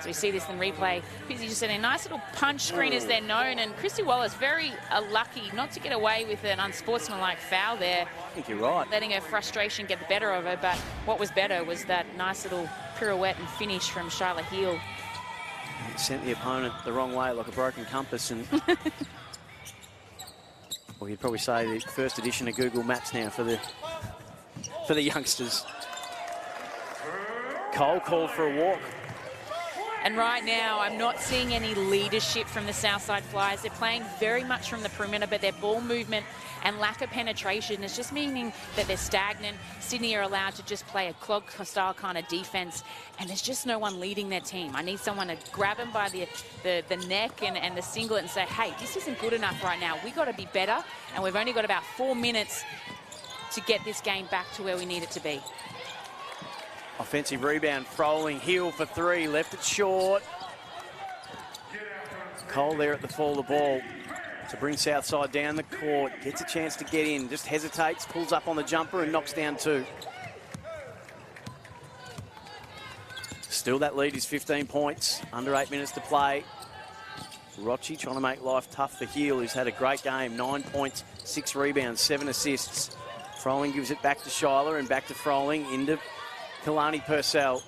D: So we see this in replay. Pizzi just said a nice little punch screen as they're known, and Christy Wallace very lucky not to get away with an unsportsmanlike foul there.
C: I think you're right.
D: Letting her frustration get the better of her, but what was better was that nice little pirouette and finish from Shyla Heel.
C: Sent the opponent the wrong way like a broken compass, and well, you'd probably say the first edition of Google Maps now for the youngsters. Cole called for a walk.
D: And right now, I'm not seeing any leadership from the Southside Flyers. They're playing very much from the perimeter, but their ball movement and lack of penetration is just meaning that they're stagnant. Sydney are allowed to just play a clog-style kind of defense, and there's just no one leading their team. I need someone to grab them by the neck and the singlet and say, hey, this isn't good enough right now. We've got to be better, and we've only got about 4 minutes to get this game back to where we need it to be.
C: Offensive rebound, Froling, Heel for 3, left it short. Cole there at the fall of the ball to bring Southside down the court. Gets a chance to get in, just hesitates, pulls up on the jumper and knocks down 2. Still that lead is 15 points, under 8 minutes to play. Rochi trying to make life tough for Heel, who's had a great game, 9 points, 6 rebounds, 7 assists. Froling gives it back to Shyla and back to Froling into Kalani Purcell.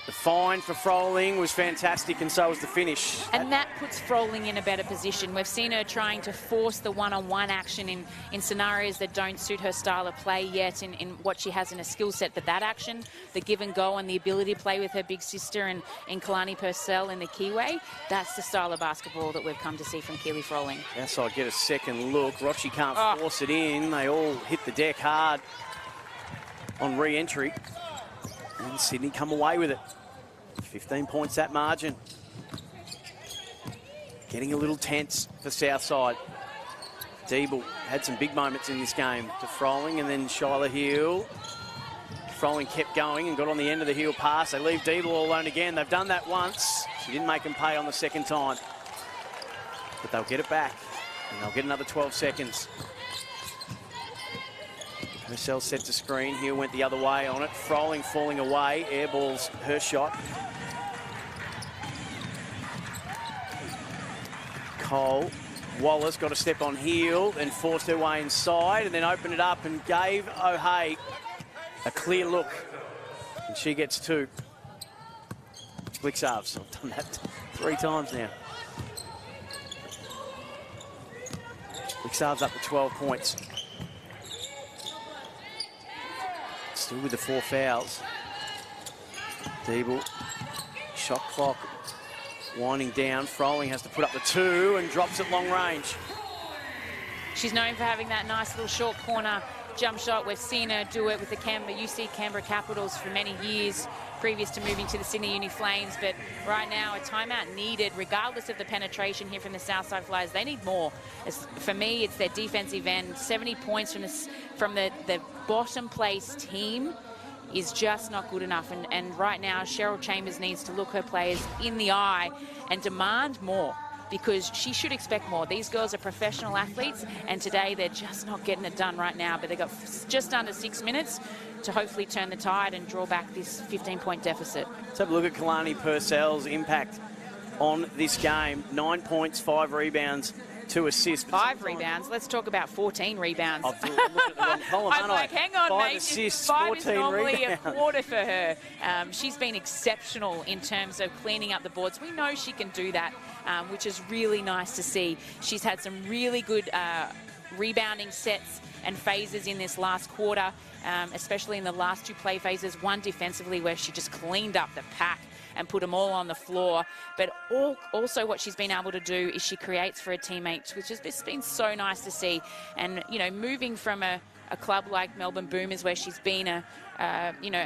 C: The find for Froling was fantastic, and so was the finish.
D: And that puts Froling in a better position. We've seen her trying to force the one-on-one action in scenarios that don't suit her style of play yet in what she has in a skill set. But that action, the give and go and the ability to play with her big sister and Kalani Purcell in the keyway, that's the style of basketball that we've come to see from Keely Froling.
C: Yes, I'll get a second look. Rochi can't force it in. They all hit the deck hard on re-entry. And Sydney come away with it. 15 points that margin. Getting a little tense for Southside. Deeble had some big moments in this game to Froling, and then Shyla Heel. Froling kept going and got on the end of the heel pass. They leave Deeble all alone again. They've done that once. She didn't make them pay on the second time. But they'll get it back, and they'll get another 12 seconds. Purcell sets a screen. Heel went the other way on it. Froling falling away. Airballs her shot. Cole. Wallace got a step on Heel and forced her way inside and then opened it up and gave O'Hay a clear look. And she gets 2. Blixarves. I've done that 3 times now. Blixarves up to 12 points. Still with the 4 fouls. Deeble. Shot clock winding down. Froling has to put up the 2 and drops it long range.
D: She's known for having that nice little short corner jump shot. We've seen her do it with the UC Canberra Capitals for many years previous to moving to the Sydney Uni Flames. But right now, a timeout needed, regardless of the penetration here from the Southside Flyers. They need more. For me, it's their defensive end. 70 points from the bottom place team is just not good enough. And right now, Cheryl Chambers needs to look her players in the eye and demand more, because she should expect more. These girls are professional athletes, and today they're just not getting it done right now. But they've got just under 6 minutes to hopefully turn the tide and draw back this 15-point deficit.
C: Let's have a look at Kalani Purcell's impact on this game. 9 points, 5 rebounds, 2 assists.
D: 5 rebounds. Let's talk about 14 rebounds.
C: I've looked at the wrong column,
D: I'm like, hang on,
C: 5
D: mate.
C: assists,
D: 5
C: 14
D: is normally
C: rebounds.
D: a quarter for her. She's been exceptional in terms of cleaning up the boards. We know she can do that, which is really nice to see. She's had some really good rebounding sets and phases in this last quarter, especially in the last 2 play phases. One defensively where she just cleaned up the pack and put them all on the floor. But also what she's been able to do is she creates for her teammates, which has just been so nice to see. And, you know, moving from a club like Melbourne Boomers, where she's been a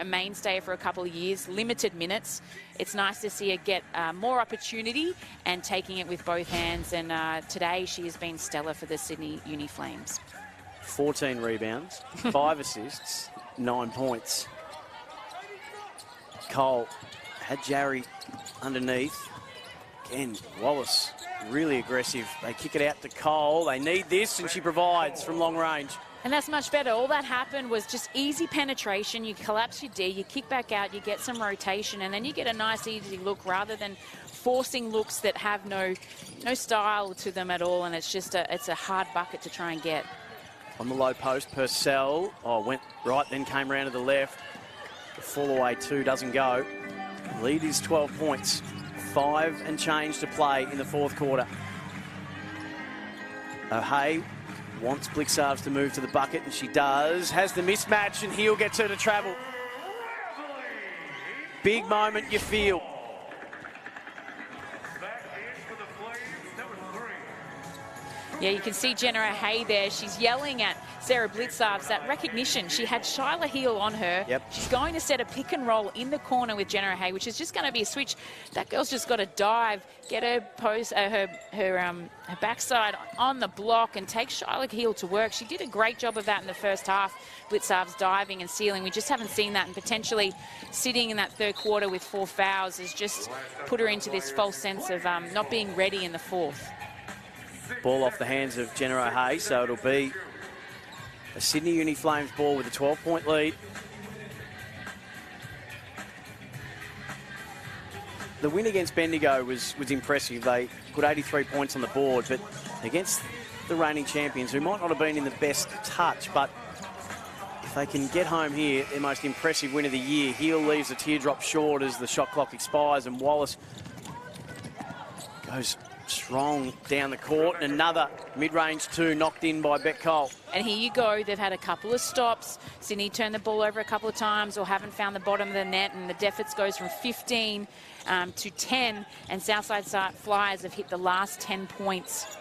D: mainstay for a couple of years, limited minutes, it's nice to see her get more opportunity and taking it with both hands. And today she has been stellar for the Sydney Uni Flames.
C: 14 rebounds, 5 assists, 9 points. Cole had Jarry underneath. Again, Wallace really aggressive. They kick it out to Cole. They need this, and she provides from long range.
D: And that's much better. All that happened was just easy penetration. You collapse your D, you kick back out, you get some rotation, and then you get a nice, easy look rather than forcing looks that have no style to them at all. And it's just it's a hard bucket to try and get.
C: On the low post, Purcell went right, then came round to the left. The fall away 2 doesn't go. Lead is 12 points. 5 and change to play in the 4th quarter. O'Hay wants Blixarves to move to the bucket, and she does. Has the mismatch, and Heel gets her to travel. Big moment, you feel.
D: Yeah, you can see Jenna O'Hay there. She's yelling at Sarah Blixarves. That recognition. She had Shyla Heel on her.
C: Yep.
D: She's going to set a pick and roll in the corner with Jenna O'Hay, which is just going to be a switch. That girl's just got to dive, get her her backside on the block, and take Shyla Heel to work. She did a great job of that in the first half. Blixarves diving and sealing. We just haven't seen that, and potentially sitting in that 3rd quarter with 4 fouls has just put her into this false sense of not being ready in the 4th.
C: Ball off the hands of Jenna O'Hay, so it'll be a Sydney Uni Flames ball with a 12-point lead. The win against Bendigo was impressive. They put 83 points on the board, but against the reigning champions, who might not have been in the best touch, but if they can get home here, their most impressive win of the year. Heel leaves a teardrop short as the shot clock expires, and Wallace goes strong down the court, and another mid-range 2 knocked in by Beck Cole.
D: And here you go. They've had a couple of stops. Sydney turned the ball over a couple of times or haven't found the bottom of the net, and the deficit goes from 15 to 10, and Southside Flyers have hit the last 10 points.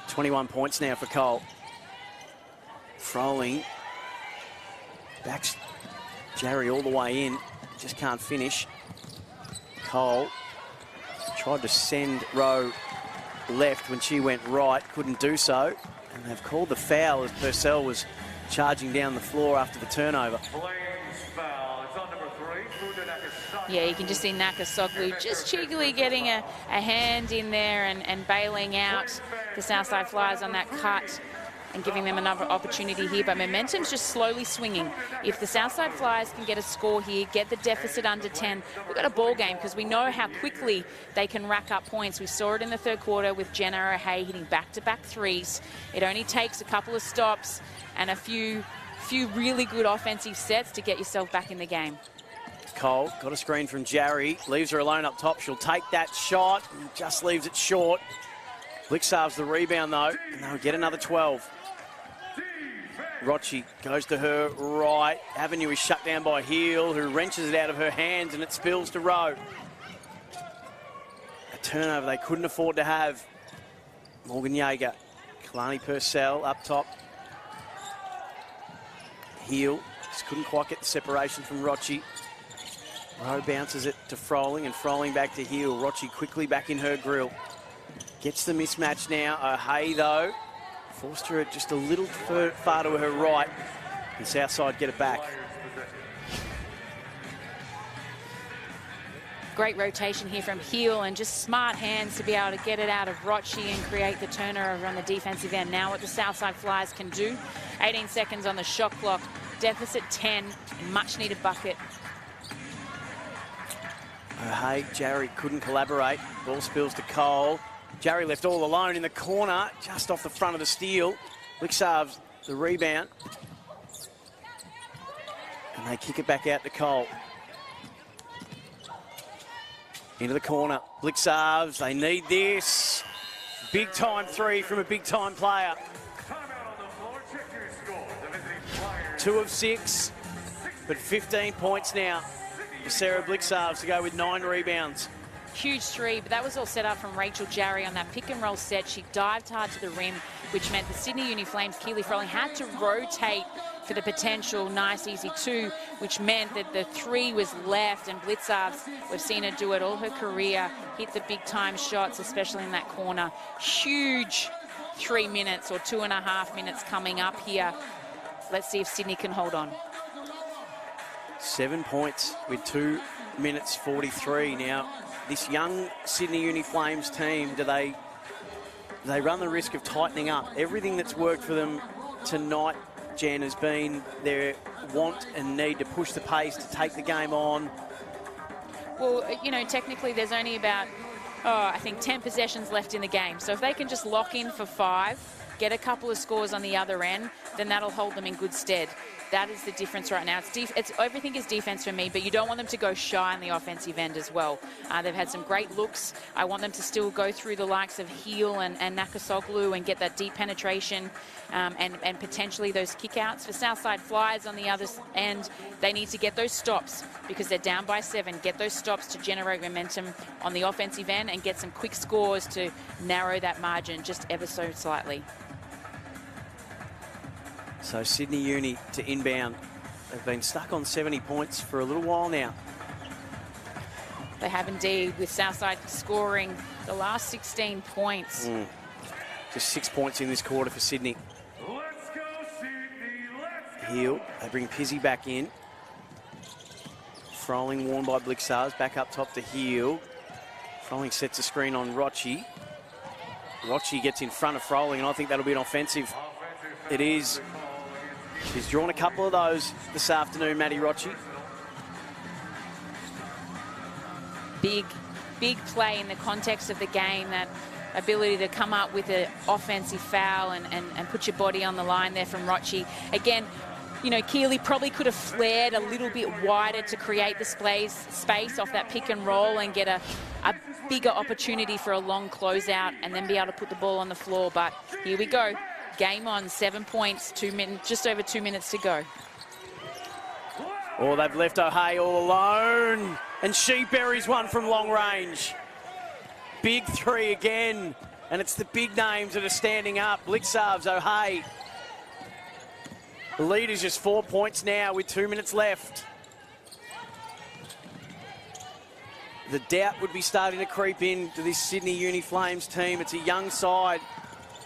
C: 21 points now for Cole. Froling backs Jarry all the way in, just can't finish. Cole tried to send Rowe left when she went right, couldn't do so. And they've called the foul as Purcell was charging down the floor after the turnover.
D: Yeah, you can just see Nakasoglu just cheekily getting a hand in there and bailing out the Southside Flyers on that cut and giving them another opportunity here. But momentum's just slowly swinging. If the Southside Flyers can get a score here, get the deficit under 10, we've got a ball game, because we know how quickly they can rack up points. We saw it in the 3rd quarter with Jenna O'Hay hitting back-to-back 3s. It only takes a couple of stops and a few few really good offensive sets to get yourself back in the game.
C: Cole got a screen from Jarry, leaves her alone up top. She'll take that shot, and just leaves it short. Blixarves the rebound though, and they'll get another 12. Rochi goes to her right. Avenue is shut down by Heel, who wrenches it out of her hands, and it spills to Rowe. A turnover they couldn't afford to have. Morgan Yeager, Kalani Purcell up top. Heel just couldn't quite get the separation from Rochi. Rowe bounces it to Froling, and Froling back to Heel. Rochi quickly back in her grill. Gets the mismatch now. O'Hay, though, forced her just a little far to her right. And Southside get it back.
D: Great rotation here from Heel, and just smart hands to be able to get it out of Rochi and create the turnover on the defensive end. Now what the Southside Flyers can do. 18 seconds on the shot clock. Deficit 10. Much needed bucket.
C: O'Hay, Jarry couldn't collaborate. Ball spills to Cole. Jarry left all alone in the corner, just off the front of the steal. Blixarves the rebound. And they kick it back out to Cole. Into the corner. Blixarves, they need this. Big time three from a big time player. 2 of 6, but 15 points now for Sarah Blixarves to go with 9 rebounds.
D: Huge three, but that was all set up from Rachel Jarry on that pick and roll set. She dived hard to the rim, which meant the Sydney Uni Flames, Keely Froling, had to rotate for the potential nice easy 2, which meant that the 3 was left, and Blixarves, we've seen her do it all her career, hit the big time shots, especially in that corner. Huge 3 minutes or 2.5 minutes coming up here. Let's see if Sydney can hold on.
C: 7 points with 2 minutes 43. Now, this young Sydney Uni Flames team, do they run the risk of tightening up? Everything that's worked for them tonight, Jen, has been their want and need to push the pace, to take the game on.
D: Well, you know, technically there's only about, I think 10 possessions left in the game. So if they can just lock in for 5, get a couple of scores on the other end, then that'll hold them in good stead. That is the difference right now. It's everything is defense for me, but you don't want them to go shy on the offensive end as well. They've had some great looks. I want them to still go through the likes of Heel and Nakasoglu and get that deep penetration and potentially those kickouts. For Southside Flyers on the other end, they need to get those stops because they're down by 7. Get those stops to generate momentum on the offensive end and get some quick scores to narrow that margin just ever so slightly.
C: So Sydney Uni to inbound. They've been stuck on 70 points for a little while now.
D: They have indeed, with Southside scoring the last 16 points.
C: Just 6 points in this quarter for Sydney.
E: Let's go, Sydney.
C: Heel, they bring Pizzy back in. Froling worn by Blixarves, back up top to Heel. Froling sets a screen on Rochi. Rochi gets in front of Froling, and I think that'll be an offensive. It is. She's drawn a couple of those this afternoon, Maddie Rochi.
D: Big play in the context of the game, that ability to come up with an offensive foul and put your body on the line there from Rochi. Again, you know, Keely probably could have flared a little bit wider to create the space off that pick and roll and get a bigger opportunity for a long closeout and then be able to put the ball on the floor. But here we go. Game on, 7 points, just over 2 minutes to go.
C: Oh, they've left O'Hay all alone. And she buries one from long range. Big 3 again. And it's the big names that are standing up. Blixarves, O'Hay. The lead is just 4 points now with 2 minutes left. The doubt would be starting to creep into this Sydney Uni Flames team. It's a young side.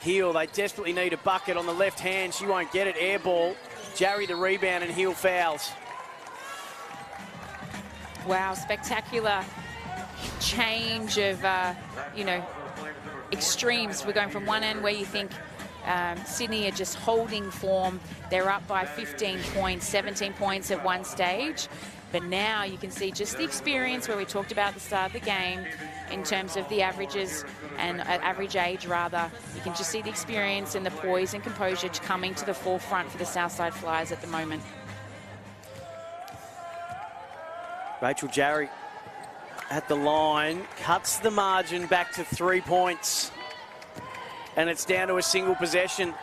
C: Heel, they desperately need a bucket on the left hand. She won't get it. Air ball. Jarry the rebound and Heel fouls.
D: Wow, spectacular change of, you know, extremes. We're going from one end where you think Sydney are just holding form. They're up by 15 points, 17 points at one stage. But now you can see just the experience where we talked about at the start of the game. in terms of the averages and average age, rather. You can just see the experience and the poise and composure coming to the forefront for the Southside Flyers at the moment.
C: Rachel Jarry at the line, cuts the margin back to 3 points. And it's down to a single possession.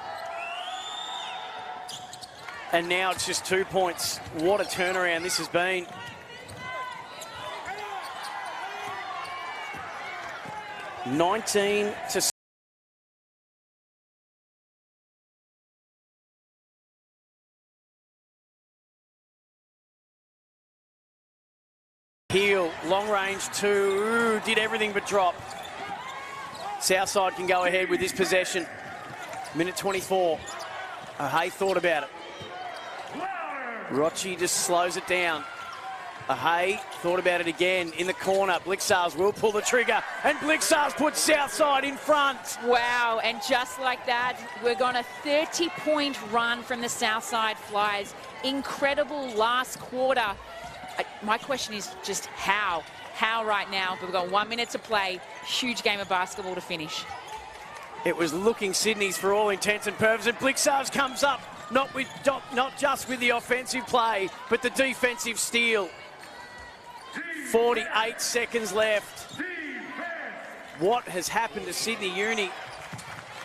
C: And now it's just 2 points. What a turnaround this has been. (19 to 6). Heel, long range two, did everything but drop. Southside can go ahead with this possession. Minute 24. Hay thought about it. Rochi just slows it down. Hay thought about it again in the corner. Blixars will pull the trigger, and Blixars puts Southside in front.
D: Wow, and just like that, we're going a 30-point run from the Southside Flyers. Incredible last quarter. My question is just how? How right now? But we've got 1 minute to play. Huge game of basketball to finish.
C: It was looking Sydney's for all intents and purposes. Blixars comes up, not just with the offensive play, but the defensive steal. 48 seconds left. What has happened to Sydney Uni?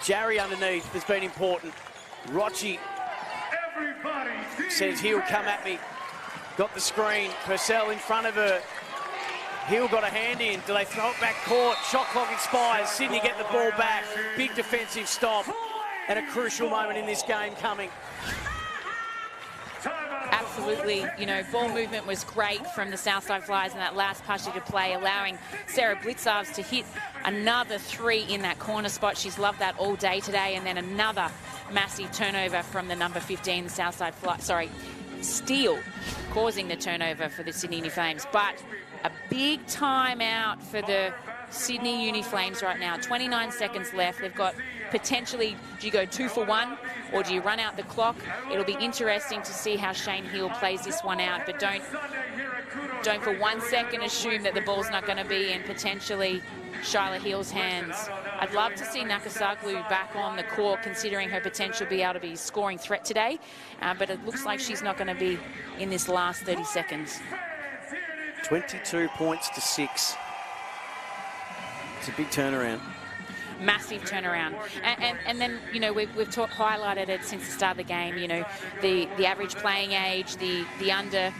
C: Jarry underneath has been important. Rochi says he'll come at me. Got the screen. Purcell in front of her. Hill got a hand in. Do they throw it back court? Shot clock expires. Sydney get the ball back. Big defensive stop. And a crucial moment in this game coming.
D: Absolutely. You know, ball movement was great from the Southside Flyers in that last passage of play, allowing Sarah Blitzarves to hit another three in that corner spot. She's loved that all day today. And then another massive turnover from the number 15 Southside steal, causing the turnover for the Sydney Uni Flames. But a big timeout for the Sydney Uni Flames right now. 29 seconds left. They've got potentially, do you go 2 for 1 or do you run out the clock? It'll be interesting to see how Shane Hill plays this one out, but don't for 1 second assume that the ball's not going to be in potentially Shyla Hill's hands. I'd love to see Nakasaglu back on the court, considering her potential to be able to be a scoring threat today, but it looks like she's not going to be in this last 30 seconds.
C: 22 points to 6. It's a big turnaround.
D: Massive turnaround. And then, you know, we've highlighted it since the start of the game, you know, the average playing age, the under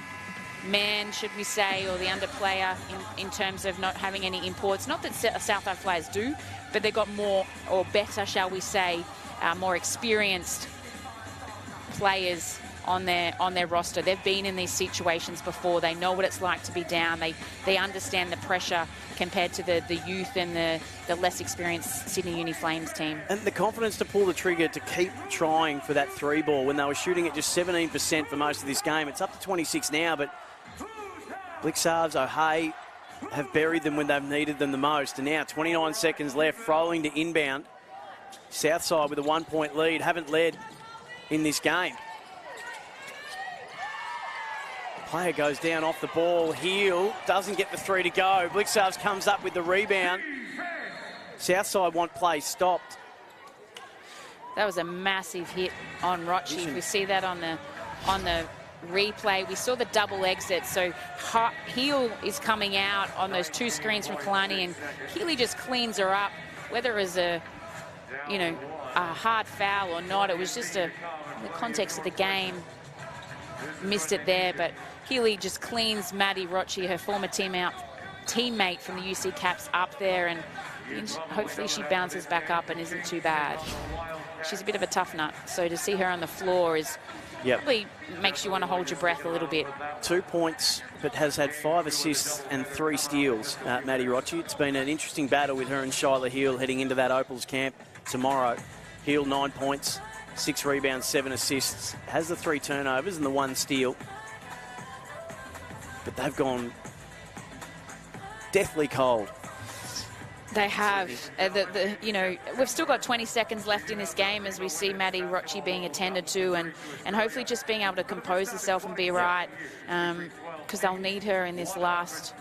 D: man, should we say, or the under player in terms of not having any imports. Not that Southside Flyers do, but they've got more, or better, shall we say, more experienced players on their roster. They've been in these situations before. They know what it's like to be down. They understand the pressure compared to the youth and the less experienced Sydney Uni Flames team. And the confidence to pull the trigger, to keep trying for that three ball when they were shooting at just 17% for most of this game. It's up to 26 now, but Blixarves, O'Hay have buried them when they've needed them the most. And now 29 seconds left, Froling to inbound. Southside with a 1 point lead, haven't led in this game. Player goes down off the ball. Heel doesn't get the three to go. Blixarves comes up with the rebound. Southside want play stopped. That was a massive hit on Rochi. We see that on the replay. We saw the double exit. So Heel is coming out on those two screens from Kalani, and Healy just cleans her up. Whether it was a hard foul or not, it was just in the context of the game. Missed it there, but Healy just cleans Maddie Rochi, her former teammate from the UC Caps, up there, and hopefully she bounces back up and isn't too bad. She's a bit of a tough nut, so to see her on the floor is probably makes you want to hold your breath a little bit. 2 points, but has had 5 assists and 3 steals, Maddie Rochi. It's been an interesting battle with her and Shyla Hill heading into that Opals camp tomorrow. Hill 9 points, 6 rebounds, 7 assists, has the 3 turnovers and the 1 steal. But they've gone deathly cold. They have. We've still got 20 seconds left in this game as we see Maddie Rochi being attended to, and hopefully just being able to compose herself and be right, because they'll need her in this last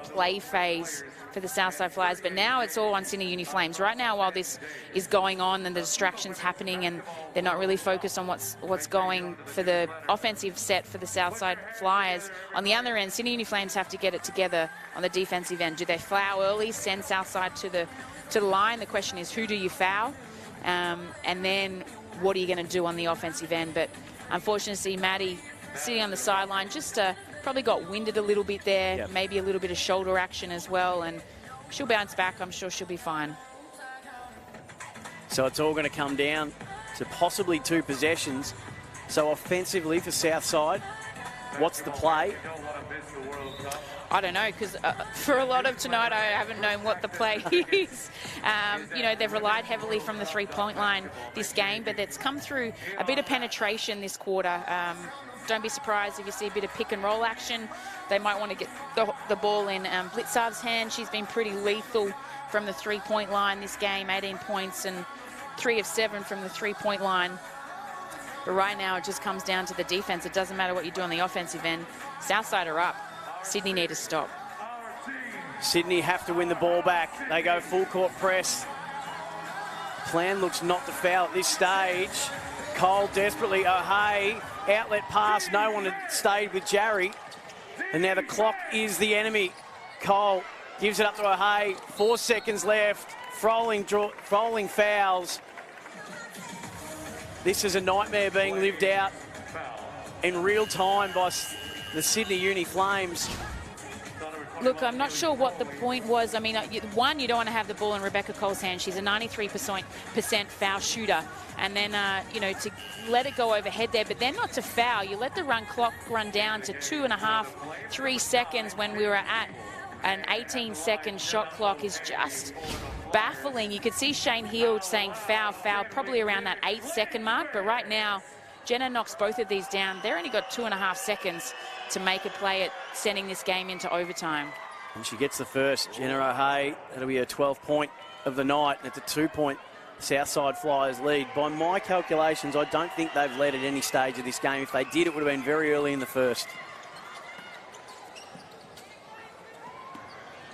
D: play phase for the Southside Flyers. But now it's all on Sydney Uni Flames. Right now, while this is going on and the distractions happening and they're not really focused on what's going for the offensive set for the Southside Flyers, on the other end, Sydney Uni Flames have to get it together on the defensive end. Do they foul early, send Southside to the line? The question is, who do you foul? And then what are you going to do on the offensive end? But unfortunately, Maddie sitting on the sideline just probably got winded a little bit there,
C: yep.
D: Maybe a little bit of shoulder action as well, and she'll bounce back. I'm sure she'll be fine.
C: So it's all going to come down to possibly 2 possessions. So offensively for Southside, what's the play?
D: I don't know, because for a lot of tonight, I haven't known what the play is. You know, they've relied heavily from the three-point line this game, but it's come through a bit of penetration this quarter. Don't be surprised if you see a bit of pick and roll action. They might want to get the ball in Blitzar's hand. She's been pretty lethal from the three-point line this game, 18 points and 3 of 7 from the three-point line. But right now it just comes down to the defense. It doesn't matter what you do on the offensive end. Southside are up. Sydney need to stop.
C: Sydney have to win the ball back. They go full court press. Plan looks not to foul at this stage. Cole desperately, O'Hay, outlet pass, no one had stayed with Jarry. And now the clock is the enemy. Cole gives it up to O'Hay, 4 seconds left, Froling fouls. This is a nightmare being lived out in real time by the Sydney Uni Flames.
D: Look, I'm not sure what the point was. I mean, one, you don't want to have the ball in Rebecca Cole's hand. She's a 93% foul shooter. And then, you know, to let it go overhead there, but then not to foul. You let the clock run down to 2.5, 3 seconds when we were at an 18-second shot clock is just baffling. You could see Shane Heald saying foul, probably around that 8-second mark. But right now, Jenna knocks both of these down. They've only got 2.5 seconds to make a play at sending this game into overtime.
C: And she gets the first. Jenna O'Hay, that'll be her 12th point of the night. And it's a 2-point Southside Flyers lead. By my calculations, I don't think they've led at any stage of this game. If they did, it would have been very early in the first.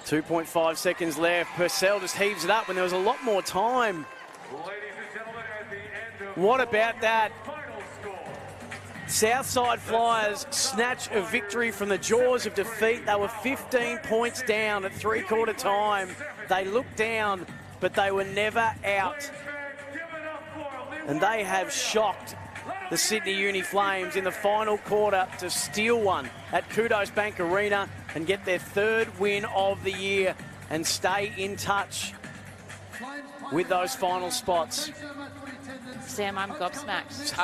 C: 2.5 seconds left. Purcell just heaves it up when there was a lot more time. What about that? Southside Flyers snatch a victory from the jaws of defeat. They were 15 points down at three-quarter time. They looked down, but they were never out. And they have shocked the Sydney Uni Flames in the final quarter to steal one at Qudos Bank Arena and get their 3rd win of the year and stay in touch with those final spots.
D: Sam, I'm gobsmacked.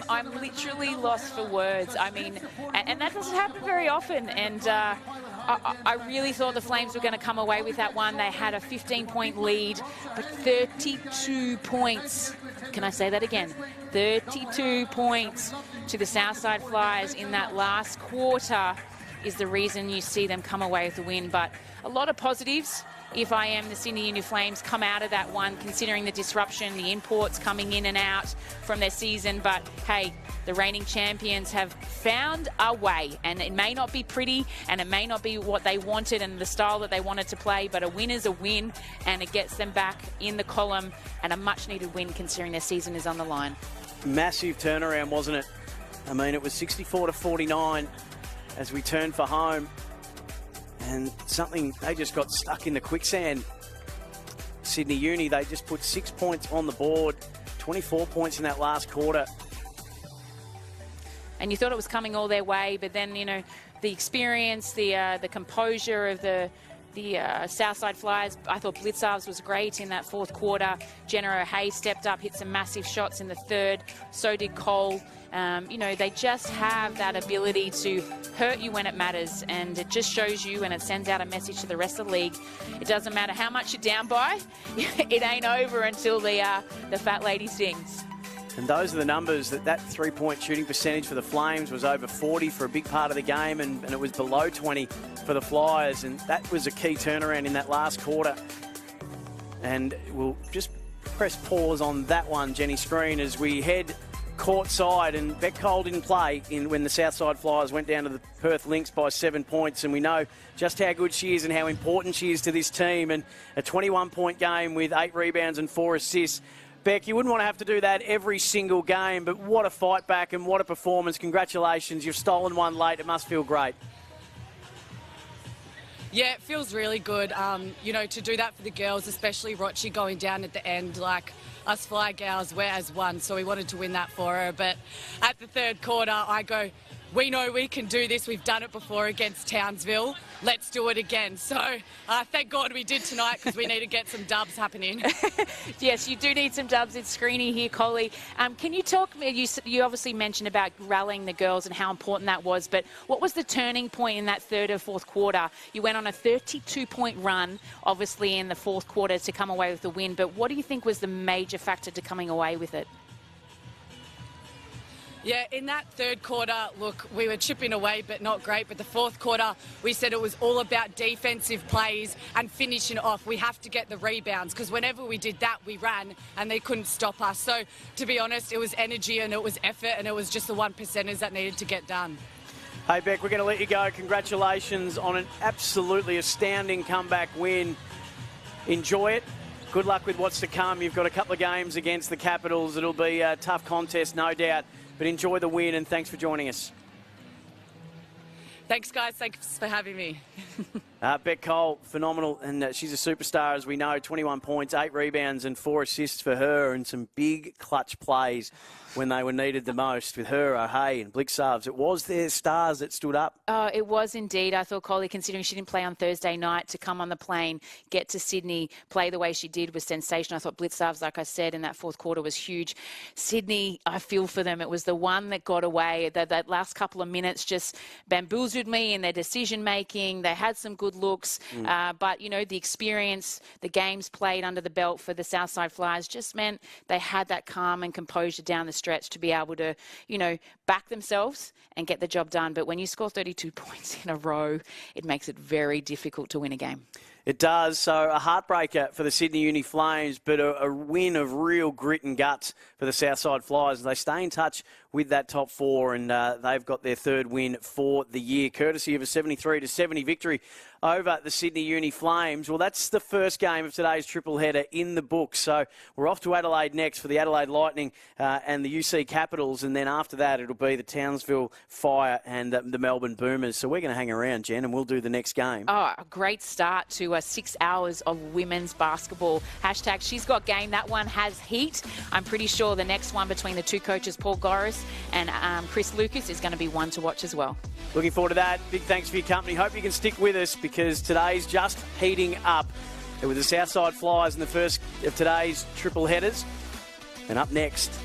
D: I'm literally lost for words. I mean, and that doesn't happen very often. And I really thought the Flames were going to come away with that one. They had a 15-point lead, but 32 points. Can I say that again? 32 points to the Southside Flyers in that last quarter is the reason you see them come away with the win. But a lot of positives. If I am the Sydney Uni Flames, come out of that one, considering the disruption, the imports coming in and out from their season. But, hey, the reigning champions have found a way. And it may not be pretty, and it may not be what they wanted and the style that they wanted to play, but a win is a win, and it gets them back in the column, and a much-needed win considering their season is on the line. Massive turnaround, wasn't it? I mean, it was 64-49 as we turned for home. And something, they just got stuck in the quicksand. Sydney Uni, they just put 6 points on the board, 24 points in that last quarter. And you thought it was coming all their way, but then, you know, the experience, the composure of the Southside Flyers, I thought Blitzar's was great in that 4th quarter. Jenna O'Hay stepped up, hit some massive shots in the 3rd. So did Cole. You know, they just have that ability to hurt you when it matters, and it just shows you and it sends out a message to the rest of the league. It doesn't matter how much you're down by, it ain't over until the fat lady sings. And those are the numbers. That 3-point shooting percentage for the Flames was over 40 for a big part of the game, and it was below 20 for the Flyers, and that was a key turnaround in that last quarter. And we'll just press pause on that one, Jenny Screen, as we head
C: courtside, and Beck Cole didn't play when the Southside Flyers went down to the Perth Lynx by 7 points, and we know just how good she is and how important she is to this team. And a 21-point game with 8 rebounds and 4 assists. Beck, you wouldn't want to have to do that every single game, but what a fight back and what a performance. Congratulations. You've stolen one late. It must feel great.
G: Yeah, it feels really good, to do that for the girls, especially Rochi going down at the end. Like, us Fly gals, we're as one, so we wanted to win that for her. But at the third quarter, I go, we know we can do this. We've done it before against Townsville. Let's do it again. So thank God we did tonight, because we need to get some dubs happening.
D: Yes, you do need some dubs. It's Screeny here, Collie. Can you talk, you obviously mentioned about rallying the girls and how important that was, but what was the turning point in that third or fourth quarter? You went on a 32-point run, obviously, in the fourth quarter to come away with the win, but what do you think was the major factor to coming away with it?
G: Yeah, in that third quarter, look, we were chipping away, but not great. But the fourth quarter, we said it was all about defensive plays and finishing off. We have to get the rebounds, because whenever we did that, we ran and they couldn't stop us. So, to be honest, it was energy and it was effort, and it was just the 1%ers that needed to get done.
C: Hey, Beck, we're going to let you go. Congratulations on an absolutely astounding comeback win. Enjoy it. Good luck with what's to come. You've got a couple of games against the Capitals. It'll be a tough contest, no doubt. But enjoy the win, and thanks for joining us.
G: Thanks, guys. Thanks for having me.
C: Beck Cole, phenomenal, and she's a superstar, as we know. 21 points, 8 rebounds and 4 assists for her, and some big clutch plays when they were needed the most with her, O'Hay and Blixarves. It was their stars that stood up.
D: Oh, it was indeed. I thought Collie, considering she didn't play on Thursday night, to come on the plane, get to Sydney, play the way she did was sensational. I thought Blixarves, like I said, in that fourth quarter was huge. Sydney, I feel for them. It was the one that got away. That last couple of minutes just bamboozled me in their decision-making. They had some good looks, but, the experience, the games played under the belt for the Southside Flyers just meant they had that calm and composure down the stretch to be able to, back themselves and get the job done. But when you score 32 points in a row, it makes it very difficult to win a game.
C: It does. So a heartbreaker for the Sydney Uni Flames, but a win of real grit and guts for the Southside Flyers. They stay in touch with that top 4, and they've got their third win for the year, courtesy of a 73-70 victory over the Sydney Uni Flames. Well, that's the first game of today's triple header in the books. So we're off to Adelaide next for the Adelaide Lightning and the UC Capitals, and then after that it'll be the Townsville Fire and the Melbourne Boomers. So we're going to hang around, Jen, and we'll do the next game.
D: Oh, a great start to 6 hours of women's basketball. Hashtag She's Got Game. That one has heat. I'm pretty sure the next one between the two coaches, Paul Goris and Chris Lucas, is going to be one to watch as well. Looking forward to that. Big thanks for your company. Hope you can stick with us, because today's just heating up. It was the Southside Flyers in the first of today's triple headers. And up next,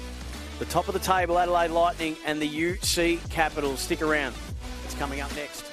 D: the top of the table, Adelaide Lightning and the UC Capitals. Stick around. It's coming up next.